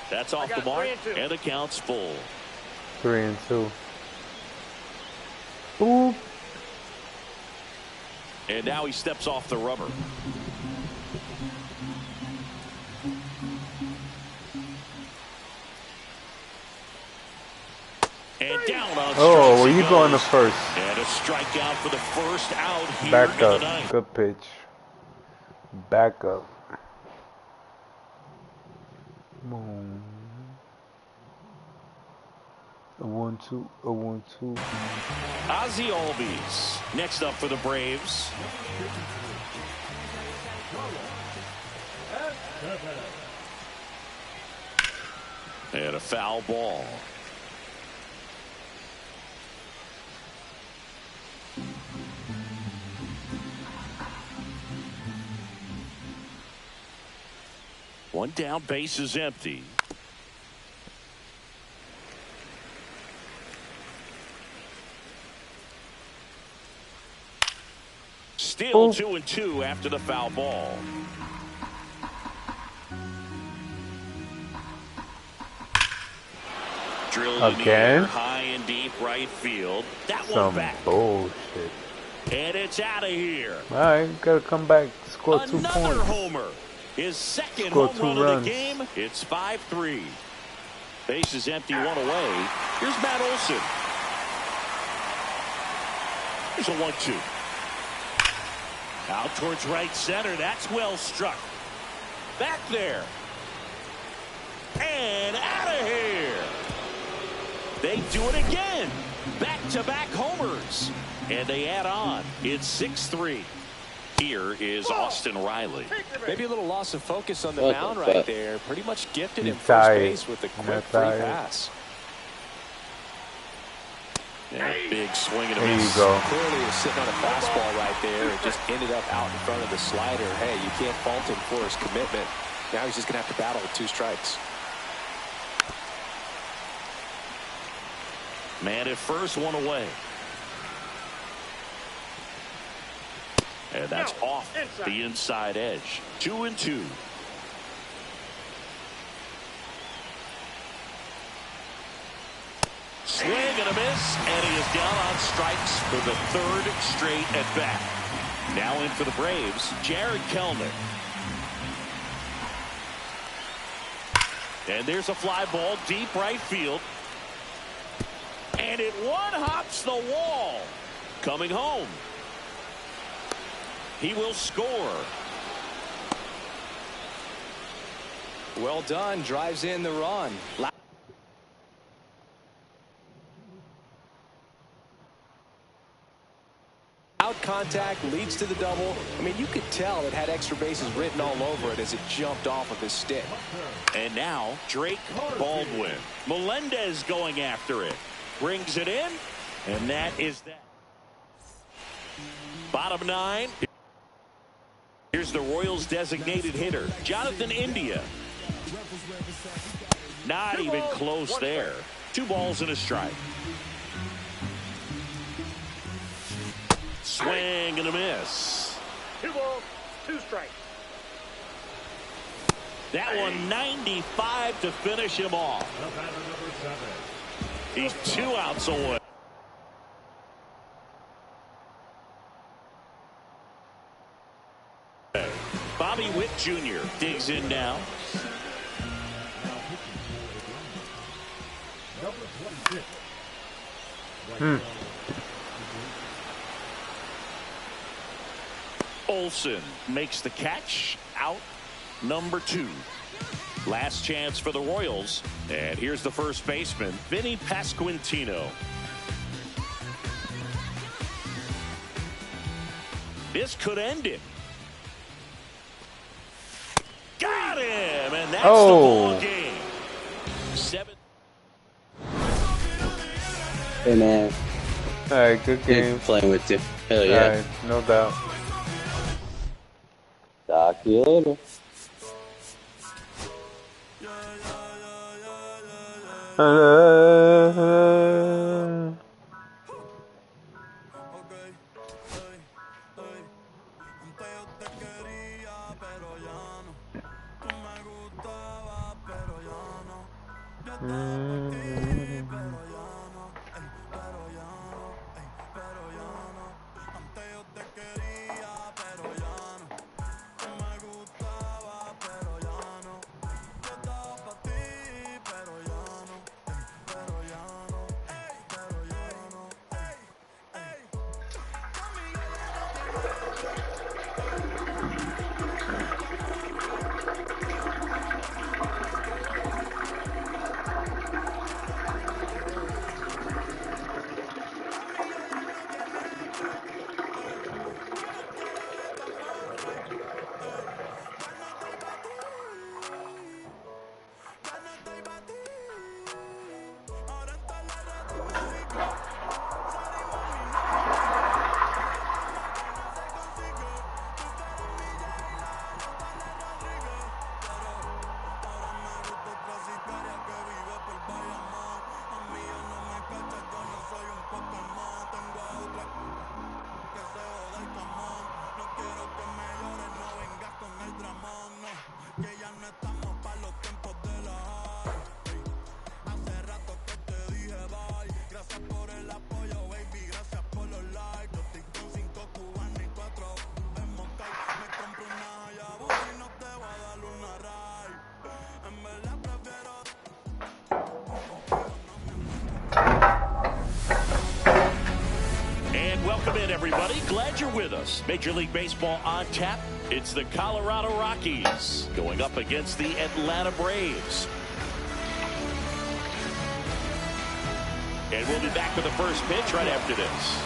S2: That's off the mark, and the count's full.
S1: 3-2. Ooh.
S2: And now he steps off the rubber. And down on
S1: Oh, were
S2: he
S1: you going to
S2: goes.
S1: first?
S2: And a strikeout for the first out here
S1: Back
S2: in
S1: up.
S2: the 9th.
S1: Good pitch. Backup. Boom. A 1-2. A 1-2.
S2: Ozzie Albies next up for the Braves. And a foul ball. One down, base is empty. Still 2-2 after the foul ball. Drilled in the air, high and deep right field. That one back.
S1: Bullshit.
S2: And it's out of here.
S1: All right, gotta come back, score 2 points.
S2: Another homer. His second home run of the game. It's 5-3. Base is empty, one away. Here's Matt Olson. Here's a 1-2. Out towards right center. That's well struck. Back there. And out of here. They do it again. Back-to-back homers. And they add on. It's 6-3. Here is Austin Riley.
S3: Maybe a little loss of focus on the mound right there. Pretty much gifted him first base with a quick free pass.
S2: Yeah, big swing and a
S1: miss.
S2: miss.
S3: Clearly was sitting on a fastball right there. It just ended up out in front of the slider. Hey, you can't fault him for his commitment. Now he's just going to have to battle with 2 strikes.
S2: Man at first, one away. And that's off the inside edge. 2-2. Swing and a miss, and he is down on strikes for the 3rd straight at bat. Now in for the Braves, Jared Kelnick. And there's a fly ball deep right field. And it one-hops the wall. Coming home. He will score.
S3: Well done. Drives in the run. Out contact leads to the double. I mean, you could tell it had extra bases written all over it as it jumped off of his stick.
S2: And now Drake Baldwin. Melendez going after it. Brings it in. And that is that. Bottom 9. Here's the Royals designated hitter, Jonathan India. Not even close there. 2 balls and a strike. Swing and a miss.
S5: 2 balls, 2 strikes.
S2: That one 95 to finish him off. He's 2 outs away. Bobby Witt Jr. digs in now. Olson makes the catch. Out number 2. Last chance for the Royals. And here's the first baseman, Vinny Pasquantino. This could end it. Got him, and that's the ball game. 7.
S4: Hey, man.
S1: All right, good game.
S4: Playing with you. Hell yeah.
S1: All right, no doubt.
S4: Talk to you later.
S2: Welcome in, everybody. Glad you're with us. Major League Baseball on tap. It's the Colorado Rockies going up against the Atlanta Braves. And we'll be back with the first pitch right after this.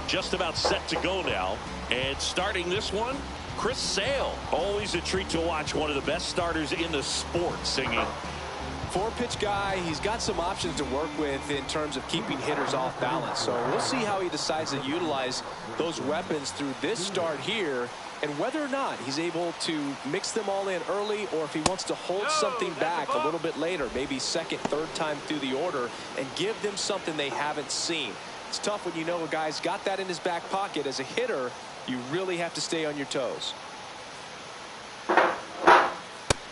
S2: Just about set to go now. And starting this one, Chris Sale. Always a treat to watch one of the best starters in the sport singing.
S3: Four-pitch guy, he's got some options to work with in terms of keeping hitters off balance. So we'll see how he decides to utilize those weapons through this start here, and whether or not he's able to mix them all in early, or if he wants to hold something back a little bit later, maybe second, third time through the order, and give them something they haven't seen. It's tough when you know a guy's got that in his back pocket. As a hitter, you really have to stay on your toes.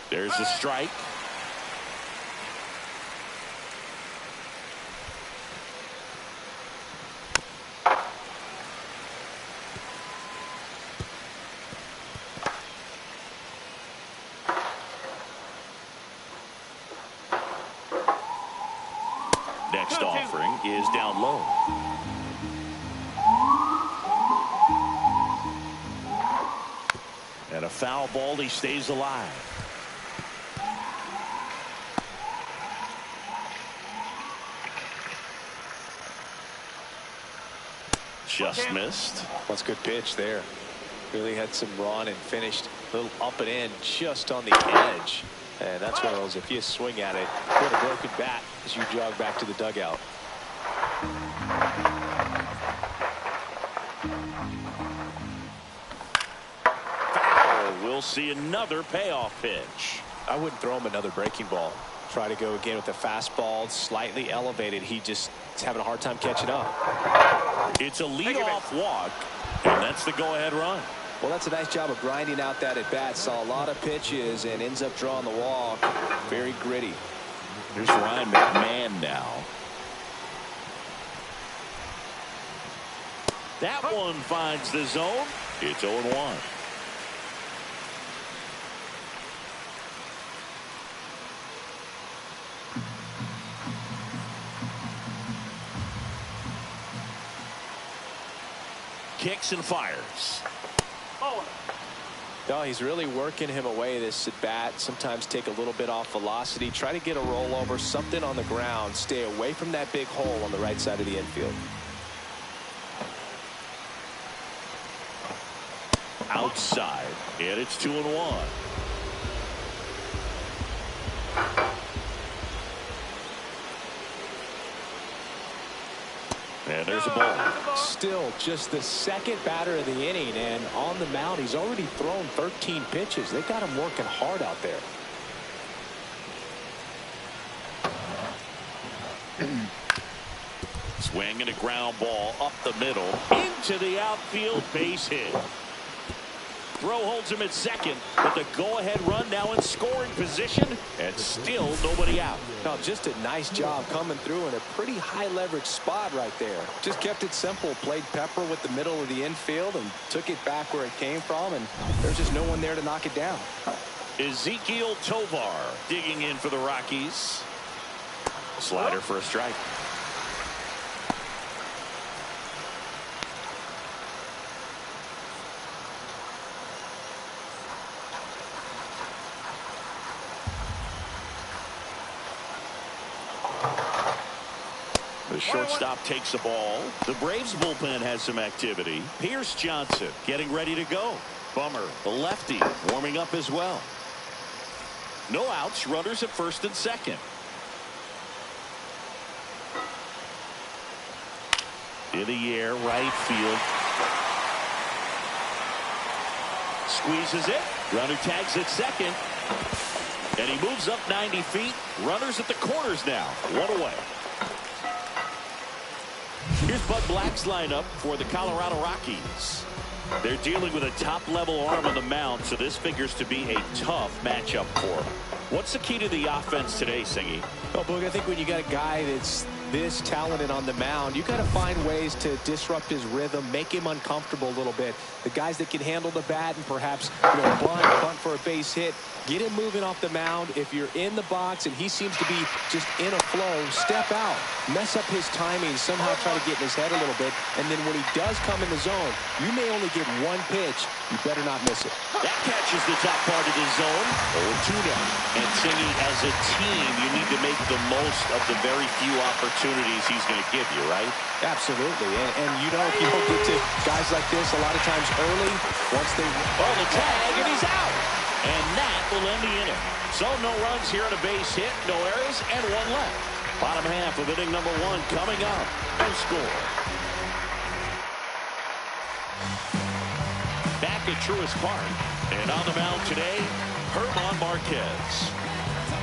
S2: There's the strike. Next offering is down low. And a foul ball, he stays alive. Just missed.
S3: That's a good pitch there. Really had some run and finished a little up and in just on the edge. And that's one of those, if you swing at it with a broken bat as you jog back to the dugout.
S2: Foul. We'll see another payoff pitch.
S3: I wouldn't throw him another breaking ball. Try to go again with the fastball, slightly elevated. He just is having a hard time catching up.
S2: It's a leadoff walk, and that's the go-ahead run.
S3: Well, that's a nice job of grinding out that at-bat. Saw a lot of pitches and ends up drawing the walk. Very gritty.
S2: Here's Ryan McMahon now. That one finds the zone. It's 0-1. Kicks and fires.
S3: No, he's really working him away this at bat. Sometimes take a little bit off velocity. Try to get a rollover, something on the ground. Stay away from that big hole on the right side of the infield.
S2: Outside, and it's 2-1. And there's a ball.
S3: Still just the second batter of the inning, and on the mound he's already thrown 13 pitches. They got him working hard out there.
S2: Swing and a ground ball up the middle into the outfield, base hit. Throw holds him at second, but the go-ahead run now in scoring position, and still nobody out.
S3: No, just a nice job coming through in a pretty high leverage spot right there. Just kept it simple, played pepper with the middle of the infield and took it back where it came from, and there's just no one there to knock it down.
S2: Ezekiel Tovar digging in for the Rockies. Slider for a strike. The shortstop takes the ball. The Braves bullpen has some activity. Pierce Johnson getting ready to go. Bummer, the lefty, warming up as well. No outs, runners at first and second. In the air, right field. Squeezes it. Runner tags at second. And he moves up 90 feet. Runners at the corners now. One away. Here's Bud Black's lineup for the Colorado Rockies. They're dealing with a top-level arm on the mound, so this figures to be a tough matchup for them. What's the key to the offense today, Singy?
S3: Well, Boog, I think when you got a guy that's this talented on the mound, you got to find ways to disrupt his rhythm, make him uncomfortable a little bit. The guys that can handle the bat and perhaps bunt for a base hit, get him moving off the mound. If you're in the box and he seems to be just in a flow, step out, mess up his timing, somehow try to get in his head a little bit, and then when he does come in the zone, you may only get one pitch. You better not miss it.
S2: That catches the top part of the zone. 0-2 now. And Singy, as a team, you need to make the most of the very few opportunities he's going to give you, right?
S3: Absolutely. And you know, if you don't get to guys like this a lot of times early, once they...
S2: Oh, the tag, and he's out. And that will end the inning. So no runs here on a base hit, no errors, and one left. Bottom half of inning number 1 coming up. No score. Back at Truist Park, and on the mound today, Herman Marquez.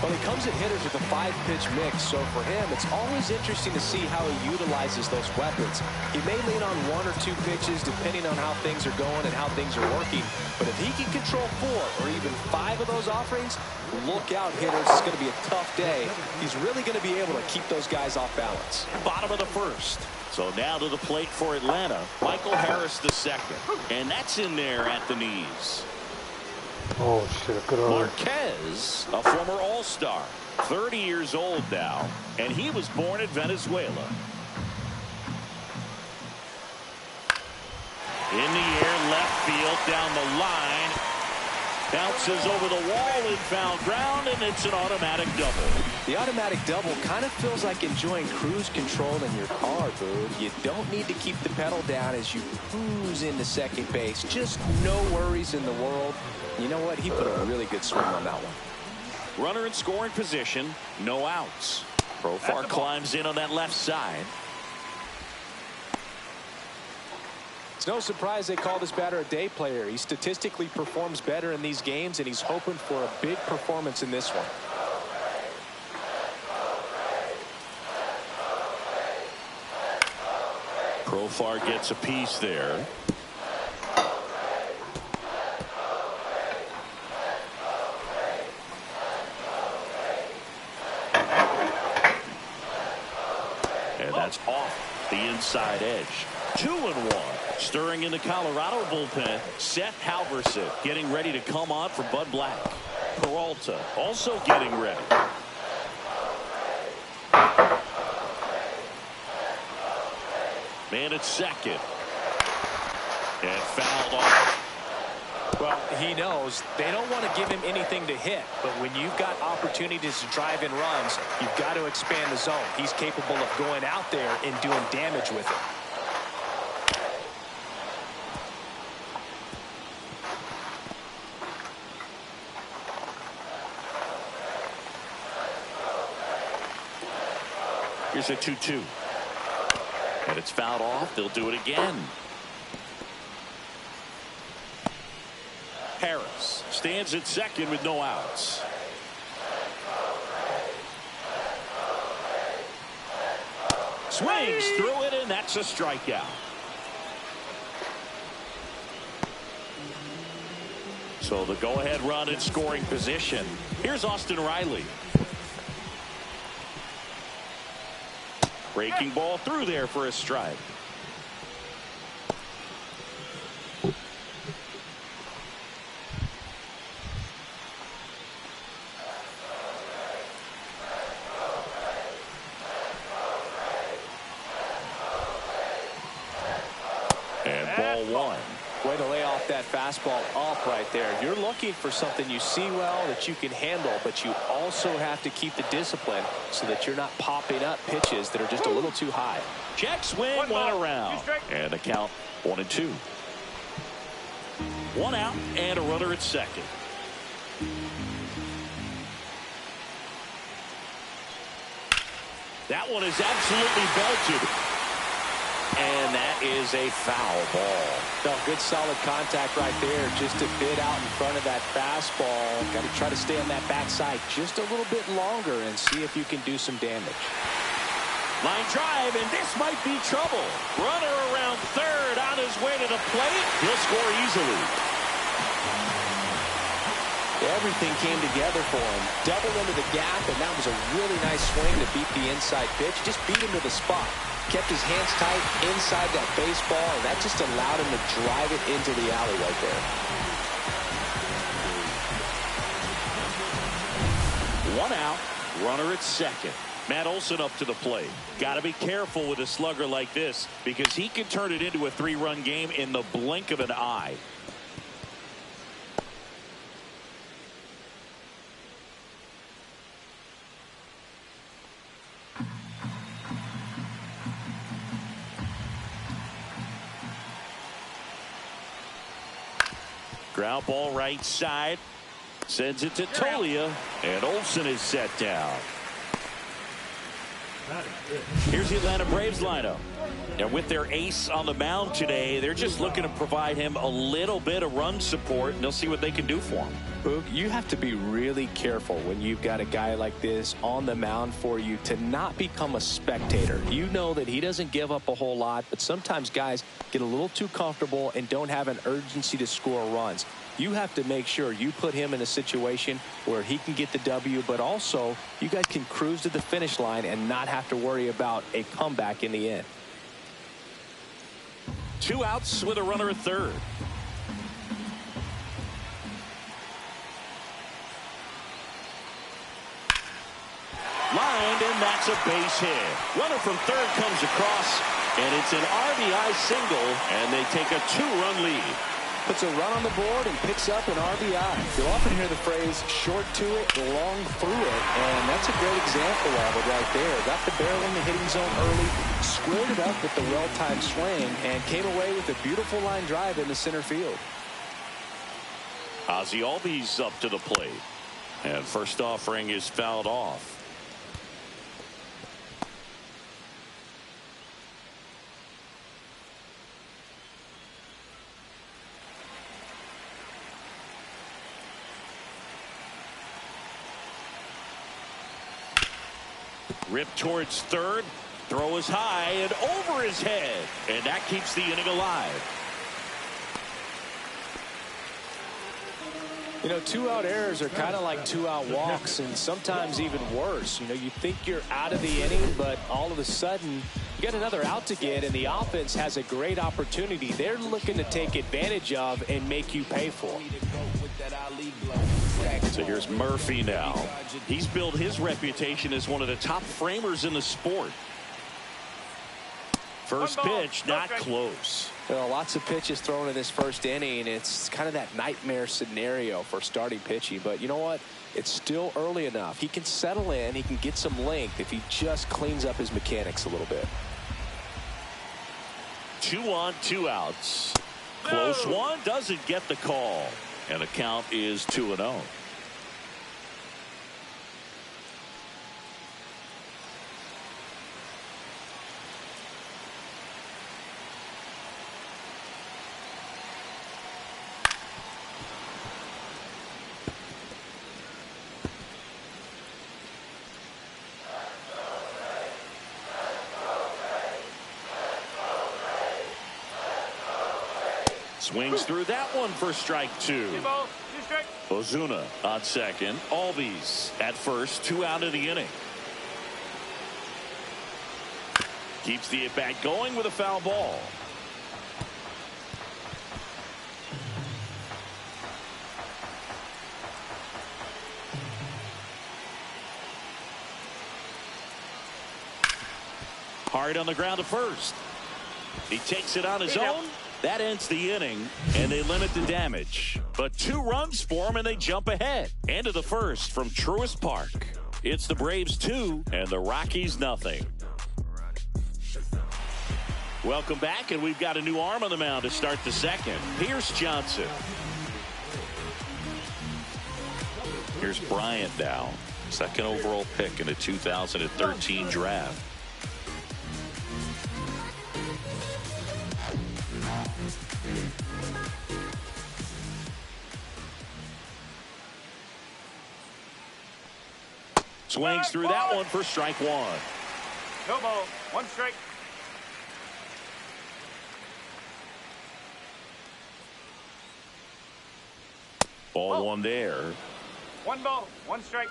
S3: Well, he comes at hitters with a 5-pitch mix, so for him, it's always interesting to see how he utilizes those weapons. He may lean on 1 or 2 pitches depending on how things are going and how things are working, but if he can control 4 or even 5 of those offerings, look out, hitters. It's going to be a tough day. He's really going to be able to keep those guys off balance.
S2: Bottom of the first. So now to the plate for Atlanta, Michael Harris II, and that's in there at the knees.
S1: Oh, shit. Good on.
S2: Marquez, a former All-Star, 30 years old now, and he was born in Venezuela. In the air, left field, down the line. Bounces over the wall and foul ground, and it's an automatic double.
S3: The automatic double kind of feels like enjoying cruise control in your car, dude. You don't need to keep the pedal down as you cruise into second base. Just no worries in the world. You know what? He put a really good swing on that one.
S2: Runner in scoring position, no outs. Profar climbs in on that left side.
S3: It's no surprise they call this batter a day player. He statistically performs better in these games, and he's hoping for a big performance in this one.
S2: Profar gets a piece there. And that's off the inside edge. 2-1. Stirring in the Colorado bullpen, Seth Halverson getting ready to come on for Bud Black. Peralta also getting ready. Man at second. And fouled off.
S3: Well, he knows they don't want to give him anything to hit, but when you've got opportunities to drive in runs, you've got to expand the zone. He's capable of going out there and doing damage with it.
S2: Here's a 2-2. And it's fouled off. They'll do it again. Harris stands at second with no outs. Swings through it, and that's a strikeout. So the go-ahead run in scoring position. Here's Austin Riley. Breaking ball through there for a strike. And ball 1.
S3: Way to lay off that fastball off right there. You're looking for something you see well that you can handle, but you also have to keep the discipline so that you're not popping up pitches that are just a little too high.
S2: Check swing, one around. And the count 1-2. 1 out and a runner at second. That one is absolutely belted. And that is a foul ball.
S3: No, good solid contact right there. Just a bit out in front of that fastball. Got to try to stay on that backside just a little bit longer and see if you can do some damage.
S2: Line drive, and this might be trouble. Runner around third on his way to the plate. He'll score easily.
S3: Everything came together for him. Double into the gap, and that was a really nice swing to beat the inside pitch. Just beat him to the spot. Kept his hands tight inside that baseball, and that just allowed him to drive it into the alley right there.
S2: One out, runner at second. Matt Olson up to the plate. Got to be careful with a slugger like this because he can turn it into a 3-run game in the blink of an eye. Ground ball right side. Sends it to Tolia, and Olson is set down. Here's the Atlanta Braves lineup. And with their ace on the mound today, they're just looking to provide him a little bit of run support, and they'll see what they can do for him.
S3: Boog, you have to be really careful when you've got a guy like this on the mound for you to not become a spectator. You know that he doesn't give up a whole lot, but sometimes guys get a little too comfortable and don't have an urgency to score runs. You have to make sure you put him in a situation where he can get the W, but also you guys can cruise to the finish line and not have to worry about a comeback in the end.
S2: 2 outs with a runner at third. Lined, and that's a base hit. Runner from third comes across, and it's an RBI single, and they take a 2-run lead.
S3: Puts a run on the board and picks up an RBI. You'll often hear the phrase short to it, long through it, and that's a great example of it right there. Got the barrel in the hitting zone early, squared it up with the well-timed swing, and came away with a beautiful line drive in the center field.
S2: Ozzie Albies up to the plate, and first offering is fouled off. Rip towards third. Throw is high and over his head. And that keeps the inning alive.
S3: You know, 2-out errors are kind of like 2-out walks, and sometimes even worse. You know, you think you're out of the inning, but all of a sudden you get another out to get, and the offense has a great opportunity they're looking to take advantage of and make you pay for.
S2: So here's Murphy now. He's built his reputation as one of the top framers in the sport. First pitch, not close.
S3: Well, lots of pitches thrown in this first inning. It's kind of that nightmare scenario for starting pitching. But you know what? It's still early enough. He can settle in. He can get some length if he just cleans up his mechanics a little bit.
S2: 2 on, 2 outs. Close one, doesn't get the call. And the count is 2-0. Swings through that one for strike 2. Ozuna on second. Albies at first. 2 out of the inning. Keeps the at-bat going with a foul ball. Hard on the ground to first. He takes it on his own. That ends the inning, and they limit the damage. But 2 runs for them, and they jump ahead. End of the first from Truist Park. It's the Braves 2 and the Rockies nothing. Welcome back, and we've got a new arm on the mound to start the second. Pierce Johnson. Here's Bryant now. Second overall pick in the 2013 draft. Swings through that one for strike 1.
S5: No ball. 1 strike.
S2: Ball 1 there.
S5: One ball, one strike.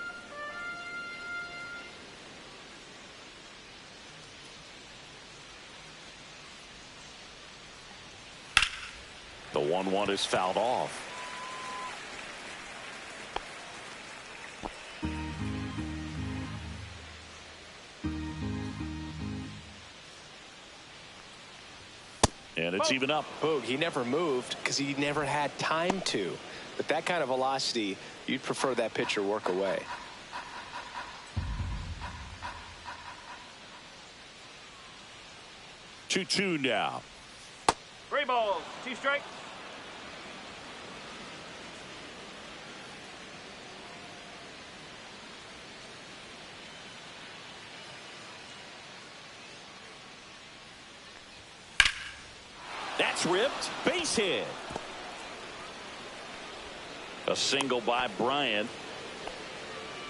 S2: The 1-1 is fouled off. And it's even up.
S3: Boog, he never moved because he never had time to. But that kind of velocity, you'd prefer that pitcher work away.
S2: Two now.
S5: 3 balls, 2 strikes.
S2: That's ripped. Base hit. A single by Bryant.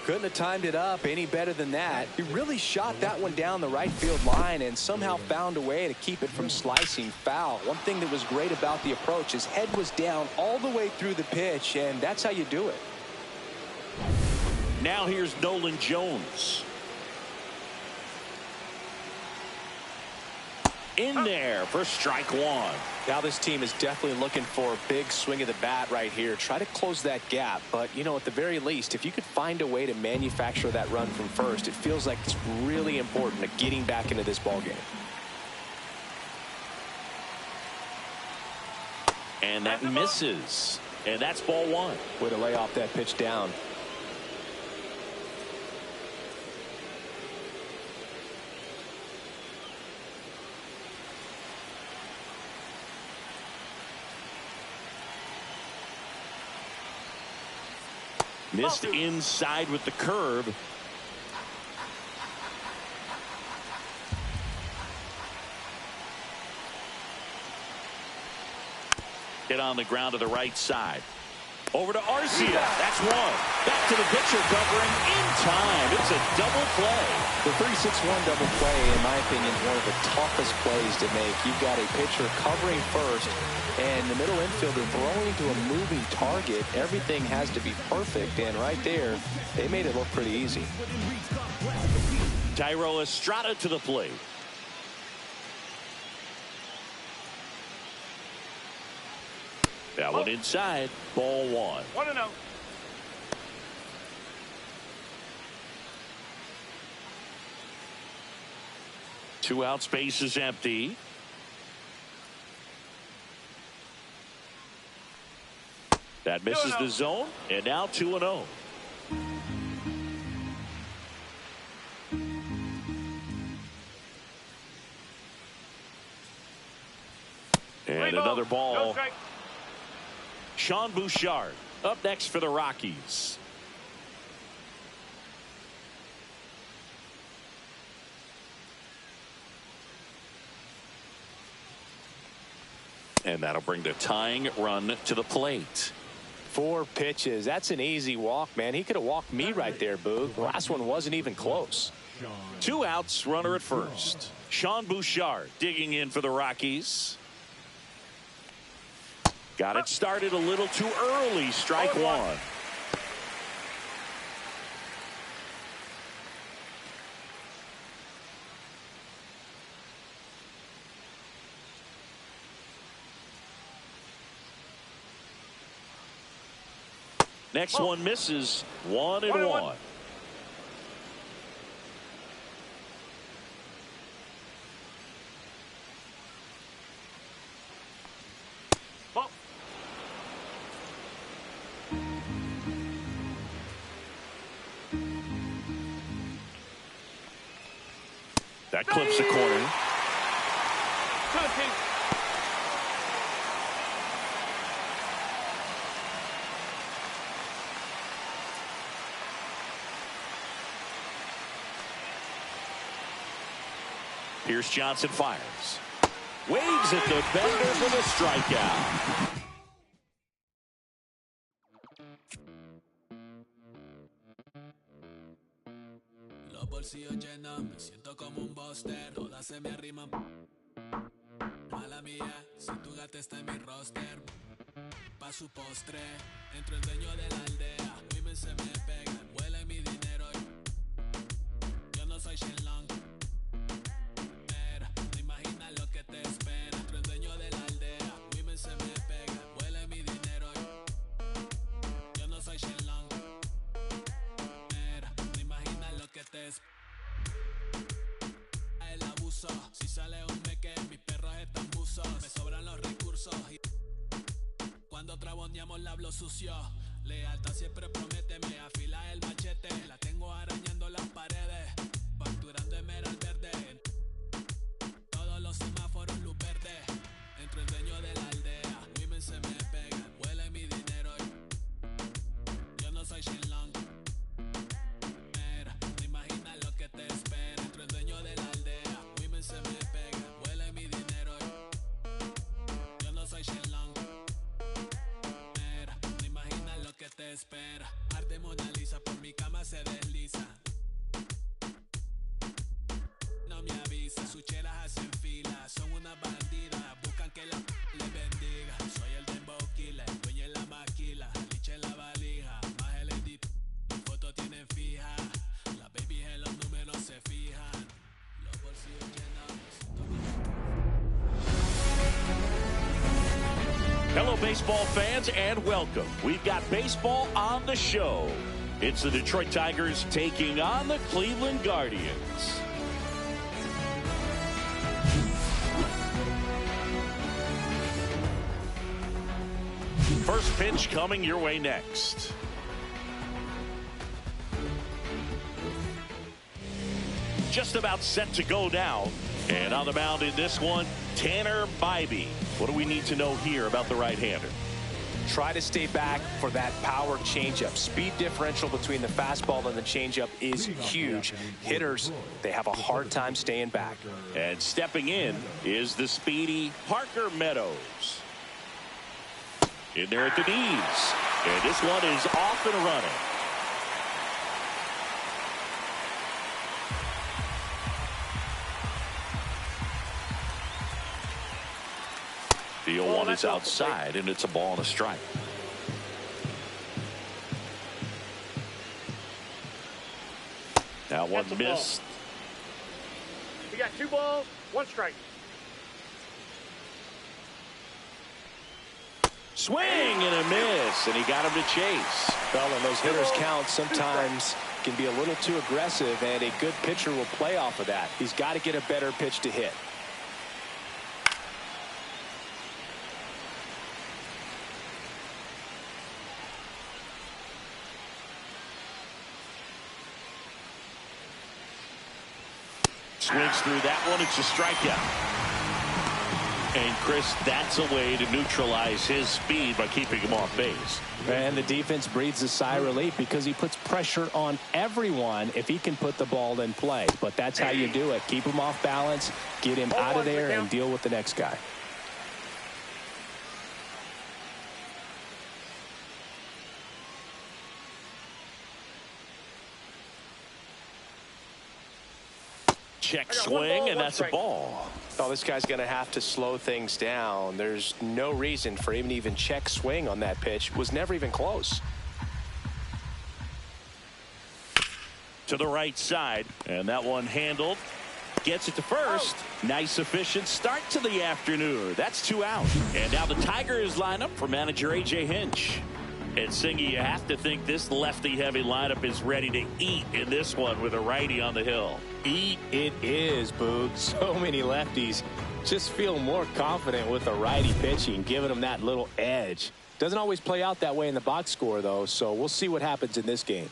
S3: Couldn't have timed it up any better than that. He really shot that one down the right field line and somehow found a way to keep it from slicing foul. One thing that was great about the approach, his head was down all the way through the pitch, and that's how you do it.
S2: Now here's Nolan Jones. In there for strike one.
S3: Now this team is definitely looking for a big swing of the bat right here. Try to close that gap. But, you know, at the very least, if you could find a way to manufacture that run from first, it feels like it's really important to getting back into this ballgame.
S2: And that misses. And that's ball one.
S3: Way to lay off that pitch down.
S2: Missed inside with the curve. Hit on the ground to the right side. Over to Arcia. That's one. Back to the pitcher covering in time. It's a double play.
S3: The 3-6-1 double play, in my opinion, is one of the toughest plays to make. You've got a pitcher covering first, and the middle infielder throwing to a moving target. Everything has to be perfect, and right there, they made it look pretty easy.
S2: Thairo Estrada to the plate. That one inside. Ball one.
S5: 1-0.
S2: Two out, space is empty. That misses the zone, and now 2-0. And another ball.
S5: No strike.
S2: Sean Bouchard up next for the Rockies. And that'll bring the tying run to the plate.
S3: 4 pitches. That's an easy walk, man. He could have walked me right there, Boog. The last one wasn't even close.
S2: 2 outs, runner at first. Sean Bouchard digging in for the Rockies. Got it started a little too early. Strike one. Next one misses. 1-1. That clips the corner.
S5: 2-2.
S2: Pierce Johnson fires. Waves at the bender for the strikeout.
S6: Los bolsillos llenos, me siento como un buster. Todas se me arriman. Mala mía, si tu gata está en mi roster. pa' su postre. Entro el dueño de la aldea, women se me pegan, huele mi dinero. Yo no soy Shenlong, pero no imaginas lo que te espera. Entro el dueño de la aldea, women se me pegan, huele mi dinero. Yo no soy Shenlong, pero no imaginas lo que te espera. El abuso, si sale un meque, mis perros están buzos. Me sobran los recursos y cuando traboneamos la hablo sucio. Lealtad siempre promete, me afila el machete. La tengo arañando las paredes, facturando emerald verde. Todos los semáforos luz verde. Entro el dueño de la aldea, women se me pegan, huele mi dinero. Yo no soy Shenlong, mira, no imaginas lo que te espera. Entro el dueño de la aldea, women se me pegan, huele mi dinero. Yo no soy Shenlong, mira, no imaginas lo que te espera. Arte Mona Lisa por mi cama se desliza. No me avisa, sus chelas hacen fila. Son unas bandidas, buscan que la les bendiga. Soy el dembow killer, dueño en la maquila. Liche en la valija, más el edit. Mi foto tienen fija. Las babies en los números se fijan. Los bolsillos llenos.
S2: Hello, baseball fans, and welcome. We've got baseball on the show. It's the Detroit Tigers taking on the Cleveland Guardians. First pitch coming your way next. Just about set to go now. And on the mound in this one, Tanner Bybee. What do we need to know here about the right-hander?
S3: Try to stay back for that power changeup. Speed differential between the fastball and the changeup is huge. Hitters, they have a hard time staying back.
S2: And stepping in is the speedy Parker Meadows. In there at the knees. And this one is off and running. The 0-1 is outside, and it's a ball and a strike. That one missed.
S5: We got 2 balls, 1 strike.
S2: Swing and a miss, and he got him to chase.
S3: Well, and those hitters count sometimes can be a little too aggressive, and a good pitcher will play off of that. He's got to get a better pitch to hit.
S2: Swings through that one. It's a strikeout. And, Chris, that's a way to neutralize his speed by keeping him off base.
S3: And the defense breathes a sigh of relief because he puts pressure on everyone if he can put the ball in play. But that's how you do it. Keep him off balance, get him out of there, and deal with the next guy.
S2: Check swing, and that's a ball.
S3: Oh, this guy's going to have to slow things down. There's no reason for him to even check swing on that pitch. It was never even close.
S2: To the right side, and that one handled. Gets it to first. Nice, efficient start to the afternoon. That's 2 out. And now the Tigers line up for manager A.J. Hinch. And Singy, you have to think this lefty-heavy lineup is ready to eat in this one with a righty on the hill.
S3: Eat it is, Boog. So many lefties just feel more confident with the righty pitching, giving them that little edge. Doesn't always play out that way in the box score, though, so we'll see what happens in this game.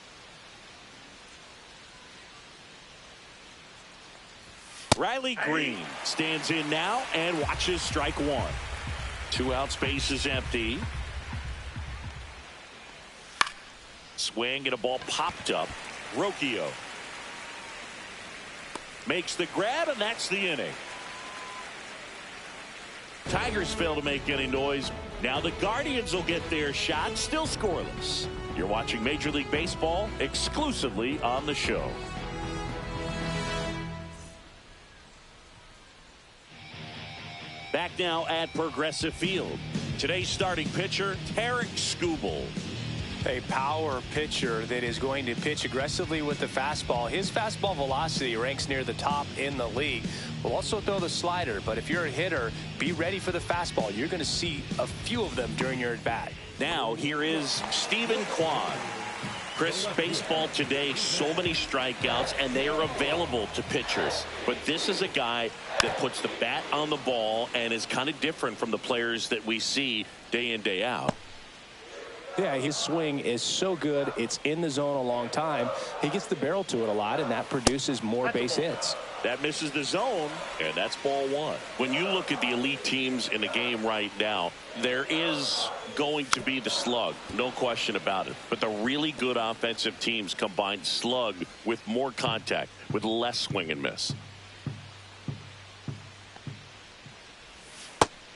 S2: Riley Green stands in now and watches strike one. 2 outs, base is empty. Swing and a ball popped up. Rocchio makes the grab, and that's the inning. Tigers fail to make any noise. Now the Guardians will get their shot, still scoreless. You're watching Major League Baseball exclusively on the show. Back now at Progressive Field. Today's starting pitcher, Tarek Skubal.
S3: A power pitcher that is going to pitch aggressively with the fastball. His fastball velocity ranks near the top in the league. Will also throw the slider, but if you're a hitter, be ready for the fastball. You're going to see a few of them during your at-bat.
S2: Now here is Stephen Kwan. Chris, baseball today, so many strikeouts, and they are available to pitchers. But this is a guy that puts the bat on the ball and is kind of different from the players that we see day in, day out.
S3: Yeah, his swing is so good. It's in the zone a long time. He gets the barrel to it a lot, and that produces more base hits.
S2: That misses the zone, and that's ball one. When you look at the elite teams in the game right now, there is going to be the slug, no question about it. But the really good offensive teams combine slug with more contact, with less swing and miss.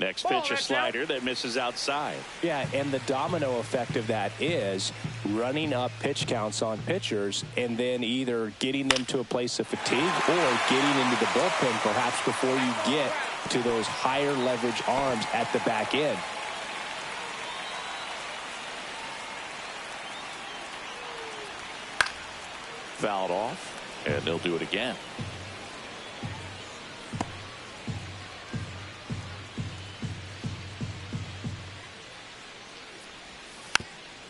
S2: Next pitch, a slider that misses outside.
S3: Yeah, and the domino effect of that is running up pitch counts on pitchers and then either getting them to a place of fatigue or getting into the bullpen perhaps before you get to those higher leverage arms at the back end.
S2: Fouled off, and they'll do it again.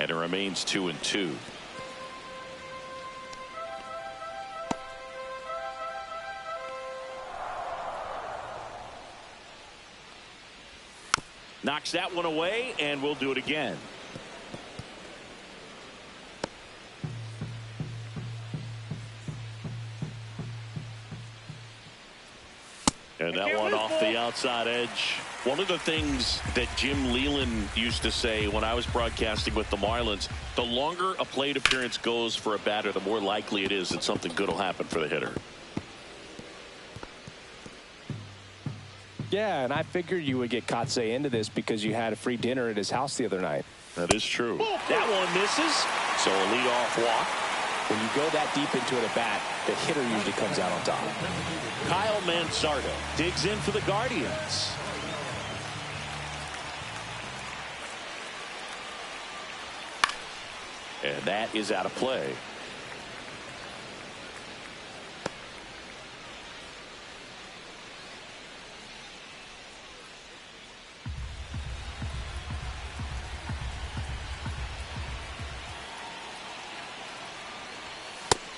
S2: And it remains 2-2. Knocks that one away, and we'll do it again. And that one off the outside edge. One of the things that Jim Leland used to say when I was broadcasting with the Marlins, the longer a plate appearance goes for a batter, the more likely it is that something good will happen for the hitter.
S3: Yeah, and I figured you would get Kotsay into this because you had a free dinner at his house the other night.
S2: That is true. That one misses, so a leadoff walk.
S3: When you go that deep into it at bat, the hitter usually comes out on top.
S2: Kyle Mansardo digs in for the Guardians. And that is out of play.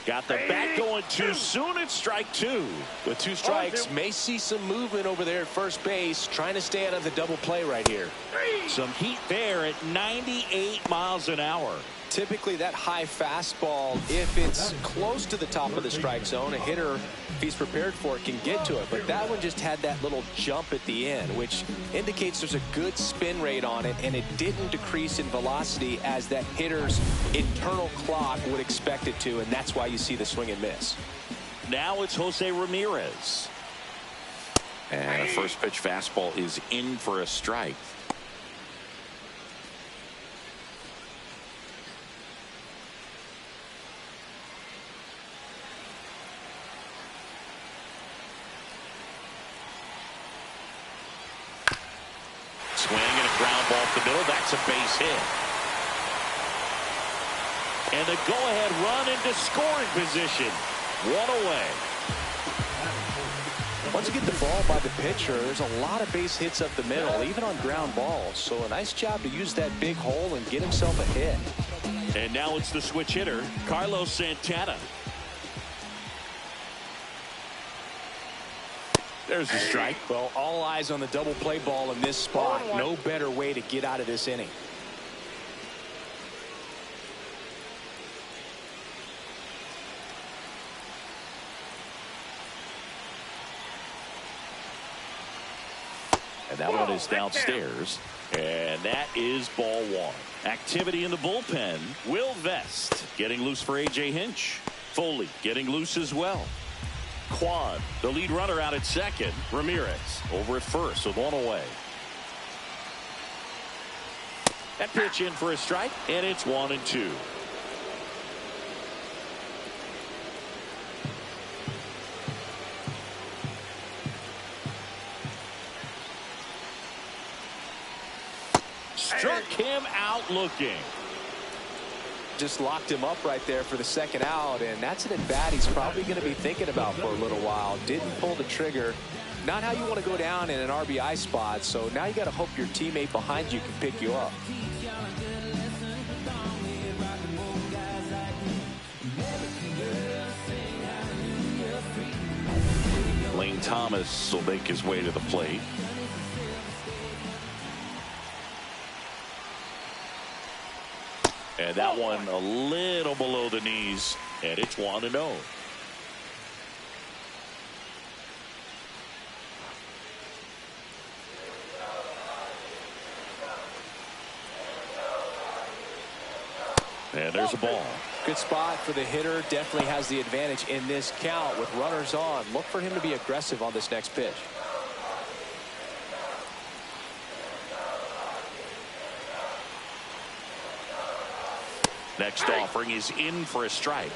S2: Got the bat going too soon. It's strike two.
S3: With two strikes, may see some movement over there at first base, trying to stay out of the double play right here.
S2: Some heat there at 98 miles an hour.
S3: Typically that high fastball, if it's close to the top of the strike zone, a hitter, if he's prepared for it, can get to it. But that one just had that little jump at the end, which indicates there's a good spin rate on it, and it didn't decrease in velocity as that hitter's internal clock would expect it to, and that's why you see the swing and miss.
S2: Now it's Jose Ramirez. And a first pitch fastball is in for a strike. Swing and a ground ball to the middle. That's a base hit. And the go-ahead run into scoring position. One away.
S3: Once you get the ball by the pitcher, there's a lot of base hits up the middle, even on ground balls. So a nice job to use that big hole and get himself a hit.
S2: And now it's the switch hitter, Carlos Santana. There's the strike.
S3: Well, all eyes on the double play ball in this spot. No better way to get out of this inning.
S2: And that one is downstairs. And that is ball one. Activity in the bullpen. Will Vest getting loose for A.J. Hinch. Foley getting loose as well. Kwan, the lead runner, out at second. Ramirez over at first with one away. That pitch in for a strike, and it's 1-2. struck him out looking.
S3: Just locked him up right there for the second out, and that's an at-bat he's probably going to be thinking about for a little while. Didn't pull the trigger. Not how you want to go down in an RBI spot, so now you got to hope your teammate behind you can pick you up.
S2: Lane Thomas will make his way to the plate. And that one a little below the knees, and it's 1-0. And there's a ball.
S3: Good spot for the hitter. Definitely has the advantage in this count with runners on. Look for him to be aggressive on this next pitch.
S2: Next offering is in for a strike.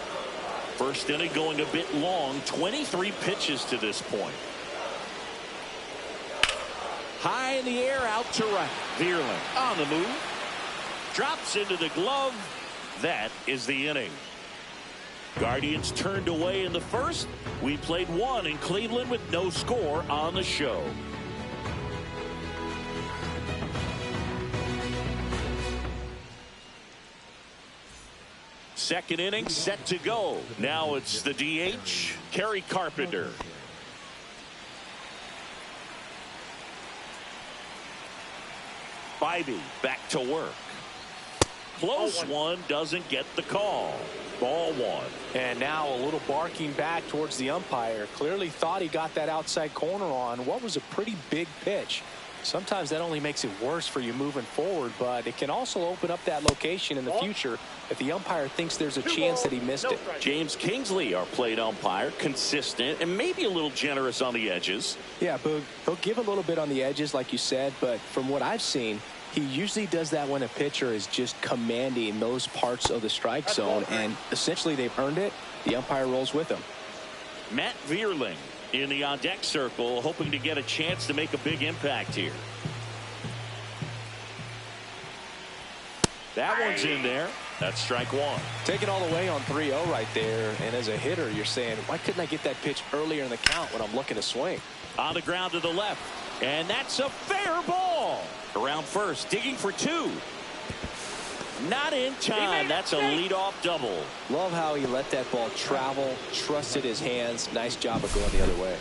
S2: First inning going a bit long. 23 pitches to this point. High in the air, out to right. Vierling on the move. Drops into the glove. That is the inning. Guardians turned away in the first. We played one in Cleveland with no score on the show. Second inning set to go. Now it's the DH, Kerry Carpenter. Bybee back to work. Close one, doesn't get the call. Ball one.
S3: And now a little barking back towards the umpire. Clearly thought he got that outside corner on what was a pretty big pitch. Sometimes that only makes it worse for you moving forward, but it can also open up that location in the future if the umpire thinks there's a chance that he missed it.
S2: James Kingsley, our plate umpire, consistent and maybe a little generous on the edges.
S3: Yeah, Boog, he'll give a little bit on the edges like you said, but from what I've seen, he usually does that when a pitcher is just commanding those parts of the strike zone, and essentially they've earned it. The umpire rolls with them.
S2: Matt Vierling in the on-deck circle, hoping to get a chance to make a big impact here. That one's in there. That's strike one.
S3: Take it all the way on 3-0 right there, and as a hitter, you're saying, why couldn't I get that pitch earlier in the count when I'm looking to swing?
S2: On the ground to the left, and that's a fair ball. Around first, digging for two. Not in time. That's a leadoff double.
S3: Love how he let that ball travel, trusted his hands. Nice job of going the other way.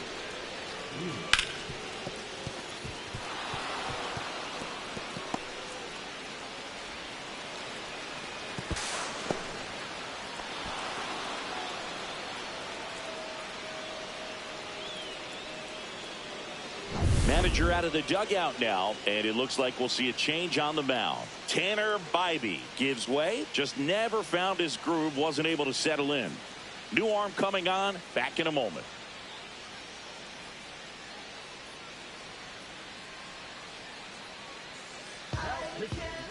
S2: Manager out of the dugout now, and it looks like we'll see a change on the mound. Tanner Bybee gives way, just never found his groove, wasn't able to settle in. New arm coming on, back in a moment.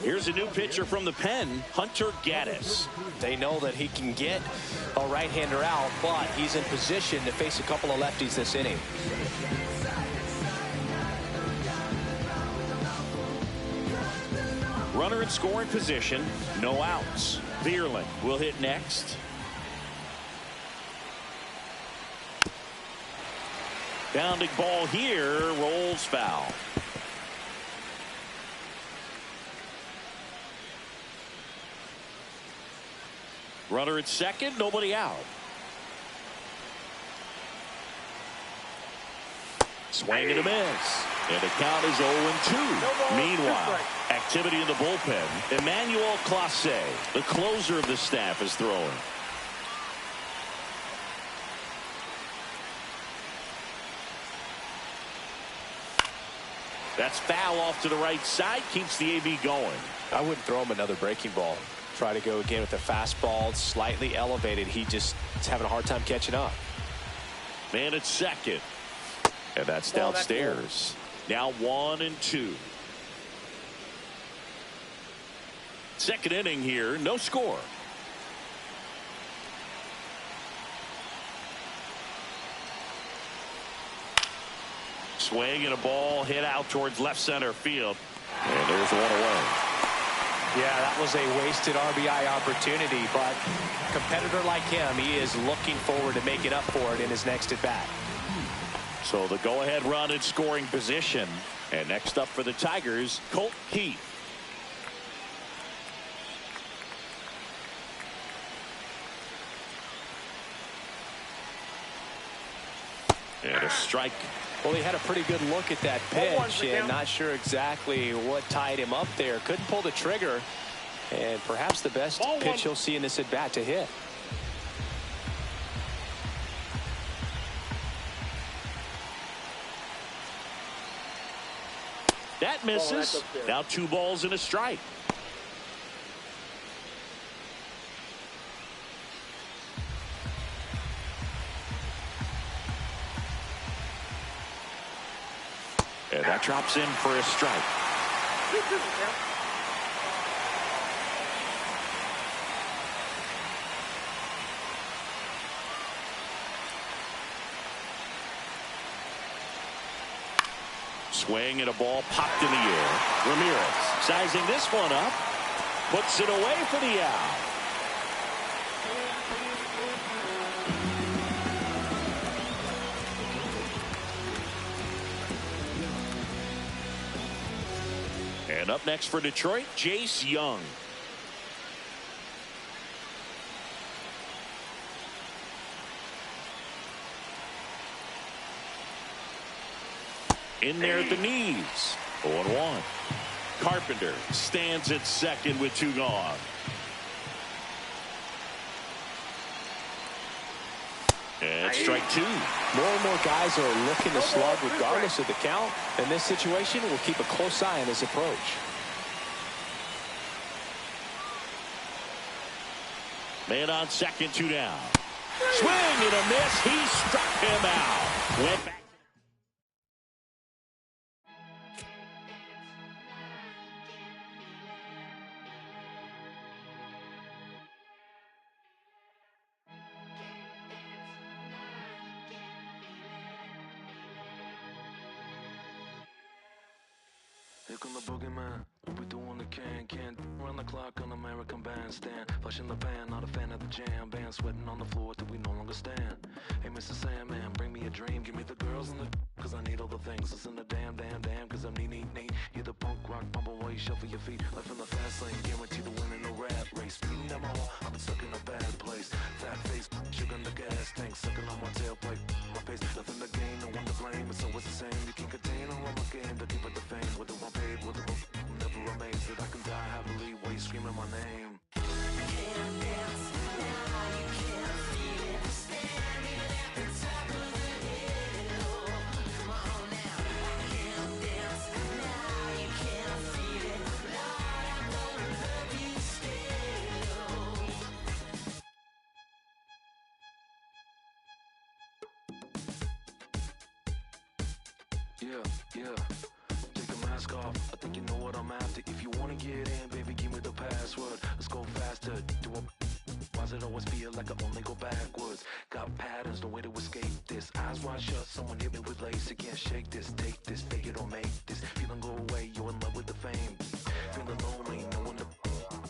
S2: Here's a new pitcher from the pen, Hunter Gaddis.
S3: They know that he can get a right-hander out, but he's in position to face a couple of lefties this inning.
S2: Runner in scoring position, no outs. Vierling will hit next. Bounding ball here, rolls foul. Runner at second, nobody out. Swing and a miss. And the count is 0-2. Meanwhile, activity in the bullpen. Emmanuel Clase, the closer of the staff, is throwing. That's foul off to the right side. Keeps the AB going.
S3: I wouldn't throw him another breaking ball. Try to go again with the fastball, slightly elevated. He just is having a hard time catching up.
S2: Man at second. And that's downstairs. Now 1-2. Second inning here, no score. Swing and a ball hit out towards left center field. And there's one away.
S3: Yeah, that was a wasted RBI opportunity, but a competitor like him, he is looking forward to making up for it in his next at-bat.
S2: So the go-ahead run in scoring position. And next up for the Tigers, Colt Keith. And a strike.
S3: Well, he had a pretty good look at that pitch and not sure exactly what tied him up there. Couldn't pull the trigger. And perhaps the best pitch he'll see in this at-bat to hit.
S2: That misses. Now 2 balls and a strike. And that drops in for a strike. Swing and a ball popped in the air. Ramirez sizing this one up. Puts it away for the out. And up next for Detroit, Jace Young. In there at the knees. 0-1. Carpenter stands at second with 2 gone. And strike 2.
S3: More and more guys are looking to slug regardless of the count. In this situation, we'll keep a close eye on his approach.
S2: Man on second, 2 down. Swing and a miss. He struck him out. Went back.
S6: Here come the boogeyman. We doing the can run the clock on American Bandstand. Flushing the pan, not a fan of the jam band. Sweating on the floor till we no longer stand. Hey, Mr. Sandman, bring me a dream. Give me the girls and the cause I need all the things. Listen to damn, cause I'm neat. You're the punk rock bumble while you shuffle your feet. Life in the fast lane, guarantee to win in no rat race. Speeding them all, I've been stuck in a bad place. Fat face, sugar in the gas tank. Sucking on my tailpipe, my pace. Nothing to gain, no one to blame. It's always the same. You can't contain all of my game. The deeper the fame, whether I'm paid, whether I'm never amazed that I can die happily while you screaming my name. Yeah. Take the mask off. I think you know what I'm after. If you wanna get in, baby, give me the password. Let's go faster. Why does it always feel like I only go backwards? Got patterns, no way to escape this. Eyes wide shut, someone hit me with lace. I can't shake this, take this, fake it or make this. Feeling go away, you're in love with the fame. Feeling lonely, no one to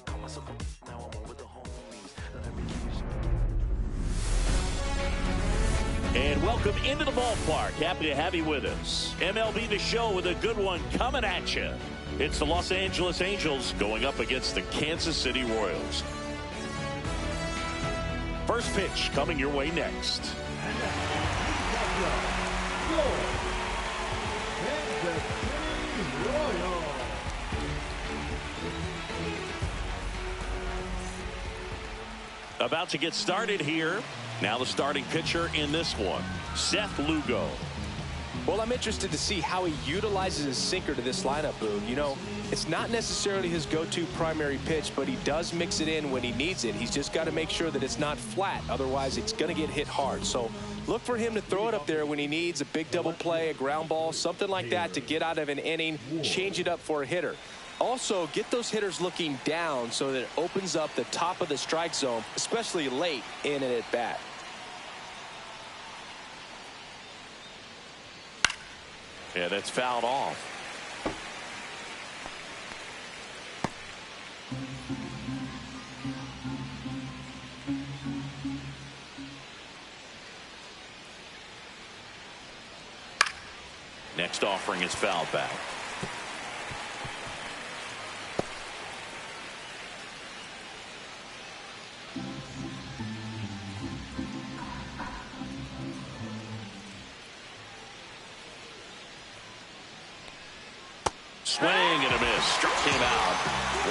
S6: call myself a now I'm over the homies. Not every
S2: And welcome into the ballpark. Happy to have you with us. MLB The Show with a good one coming at you. It's the Los Angeles Angels going up against the Kansas City Royals. First pitch coming your way next. About to get started here. Now the starting pitcher in this one, Seth Lugo.
S3: Well, I'm interested to see how he utilizes his sinker to this lineup, Boog. You know, it's not necessarily his go-to primary pitch, but he does mix it in when he needs it. He's just got to make sure that it's not flat. Otherwise, it's going to get hit hard. So look for him to throw it up there when he needs a big double play, a ground ball, something like that to get out of an inning, change it up for a hitter. Also, get those hitters looking down so that it opens up the top of the strike zone, especially late in an at-bat.
S2: Yeah, that's fouled off. first offering is fouled back. Swing and a miss. Struck him out.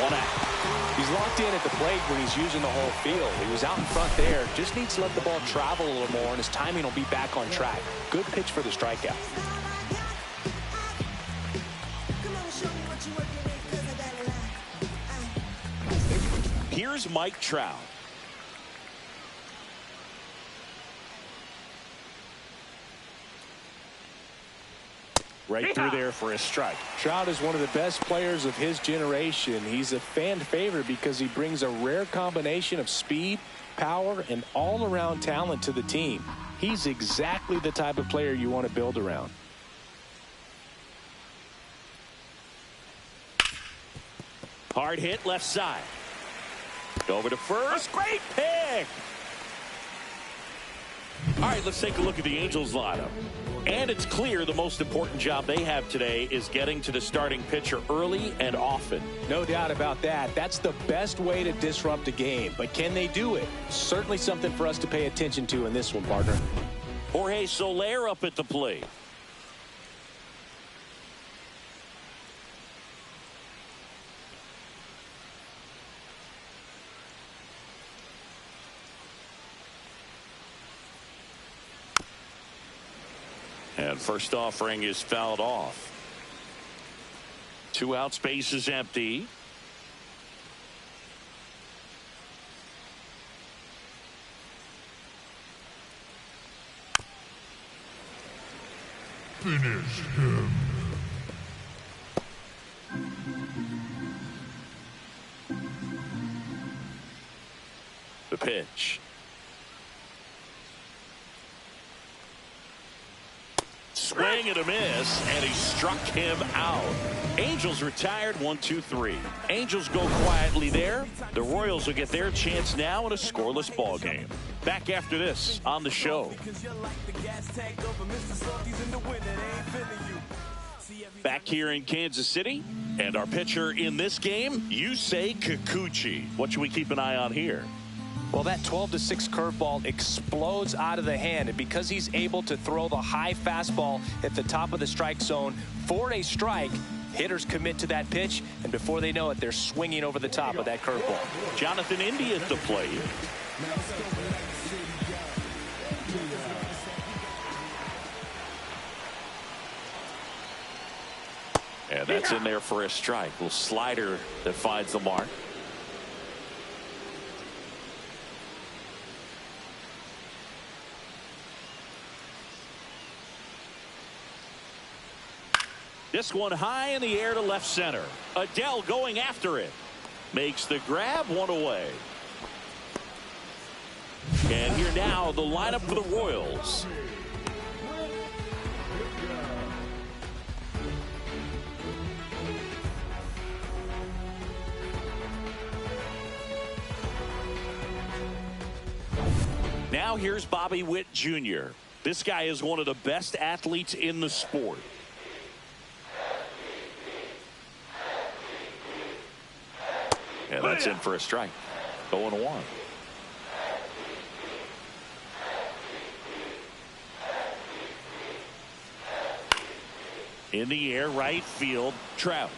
S2: 1 out.
S3: He's locked in at the plate when he's using the whole field. He was out in front there. Just needs to let the ball travel a little more, and his timing will be back on track. Good pitch for the strikeout.
S2: Here's Mike Trout. Right through there for a strike.
S3: Trout is one of the best players of his generation. He's a fan favorite because he brings a rare combination of speed, power, and all-around talent to the team. He's exactly the type of player you want to build around.
S2: Hard hit left side. Over to first. Great pick. All right, let's take a look at the Angels lineup. And it's clear the most important job they have today is getting to the starting pitcher early and often.
S3: No doubt about that. That's the best way to disrupt a game. But can they do it? Certainly something for us to pay attention to in this one, partner.
S2: Jorge Soler up at the plate. And first offering is fouled off. 2 out, space is empty.
S7: Finish him.
S2: The pitch. Swing and a miss, and he struck him out. Angels retired 1-2-3. Angels go quietly there. The Royals will get their chance now in a scoreless ball game. Back after this on the show. Back here in Kansas City, and our pitcher in this game, Yusei Kikuchi. What should we keep an eye on here?
S3: Well, that 12-6 curveball explodes out of the hand, and because he's able to throw the high fastball at the top of the strike zone for a strike, hitters commit to that pitch, and before they know it, they're swinging over the top of that curveball.
S2: Jonathan India at the plate. And that's in there for a strike. Little slider that finds the mark. This one high in the air to left center. Adele going after it. Makes the grab, 1 away. And here now, the lineup for the Royals. Now here's Bobby Witt Jr. This guy is one of the best athletes in the sport. And that's in for a strike. 0-1. In the air, right field, Trout.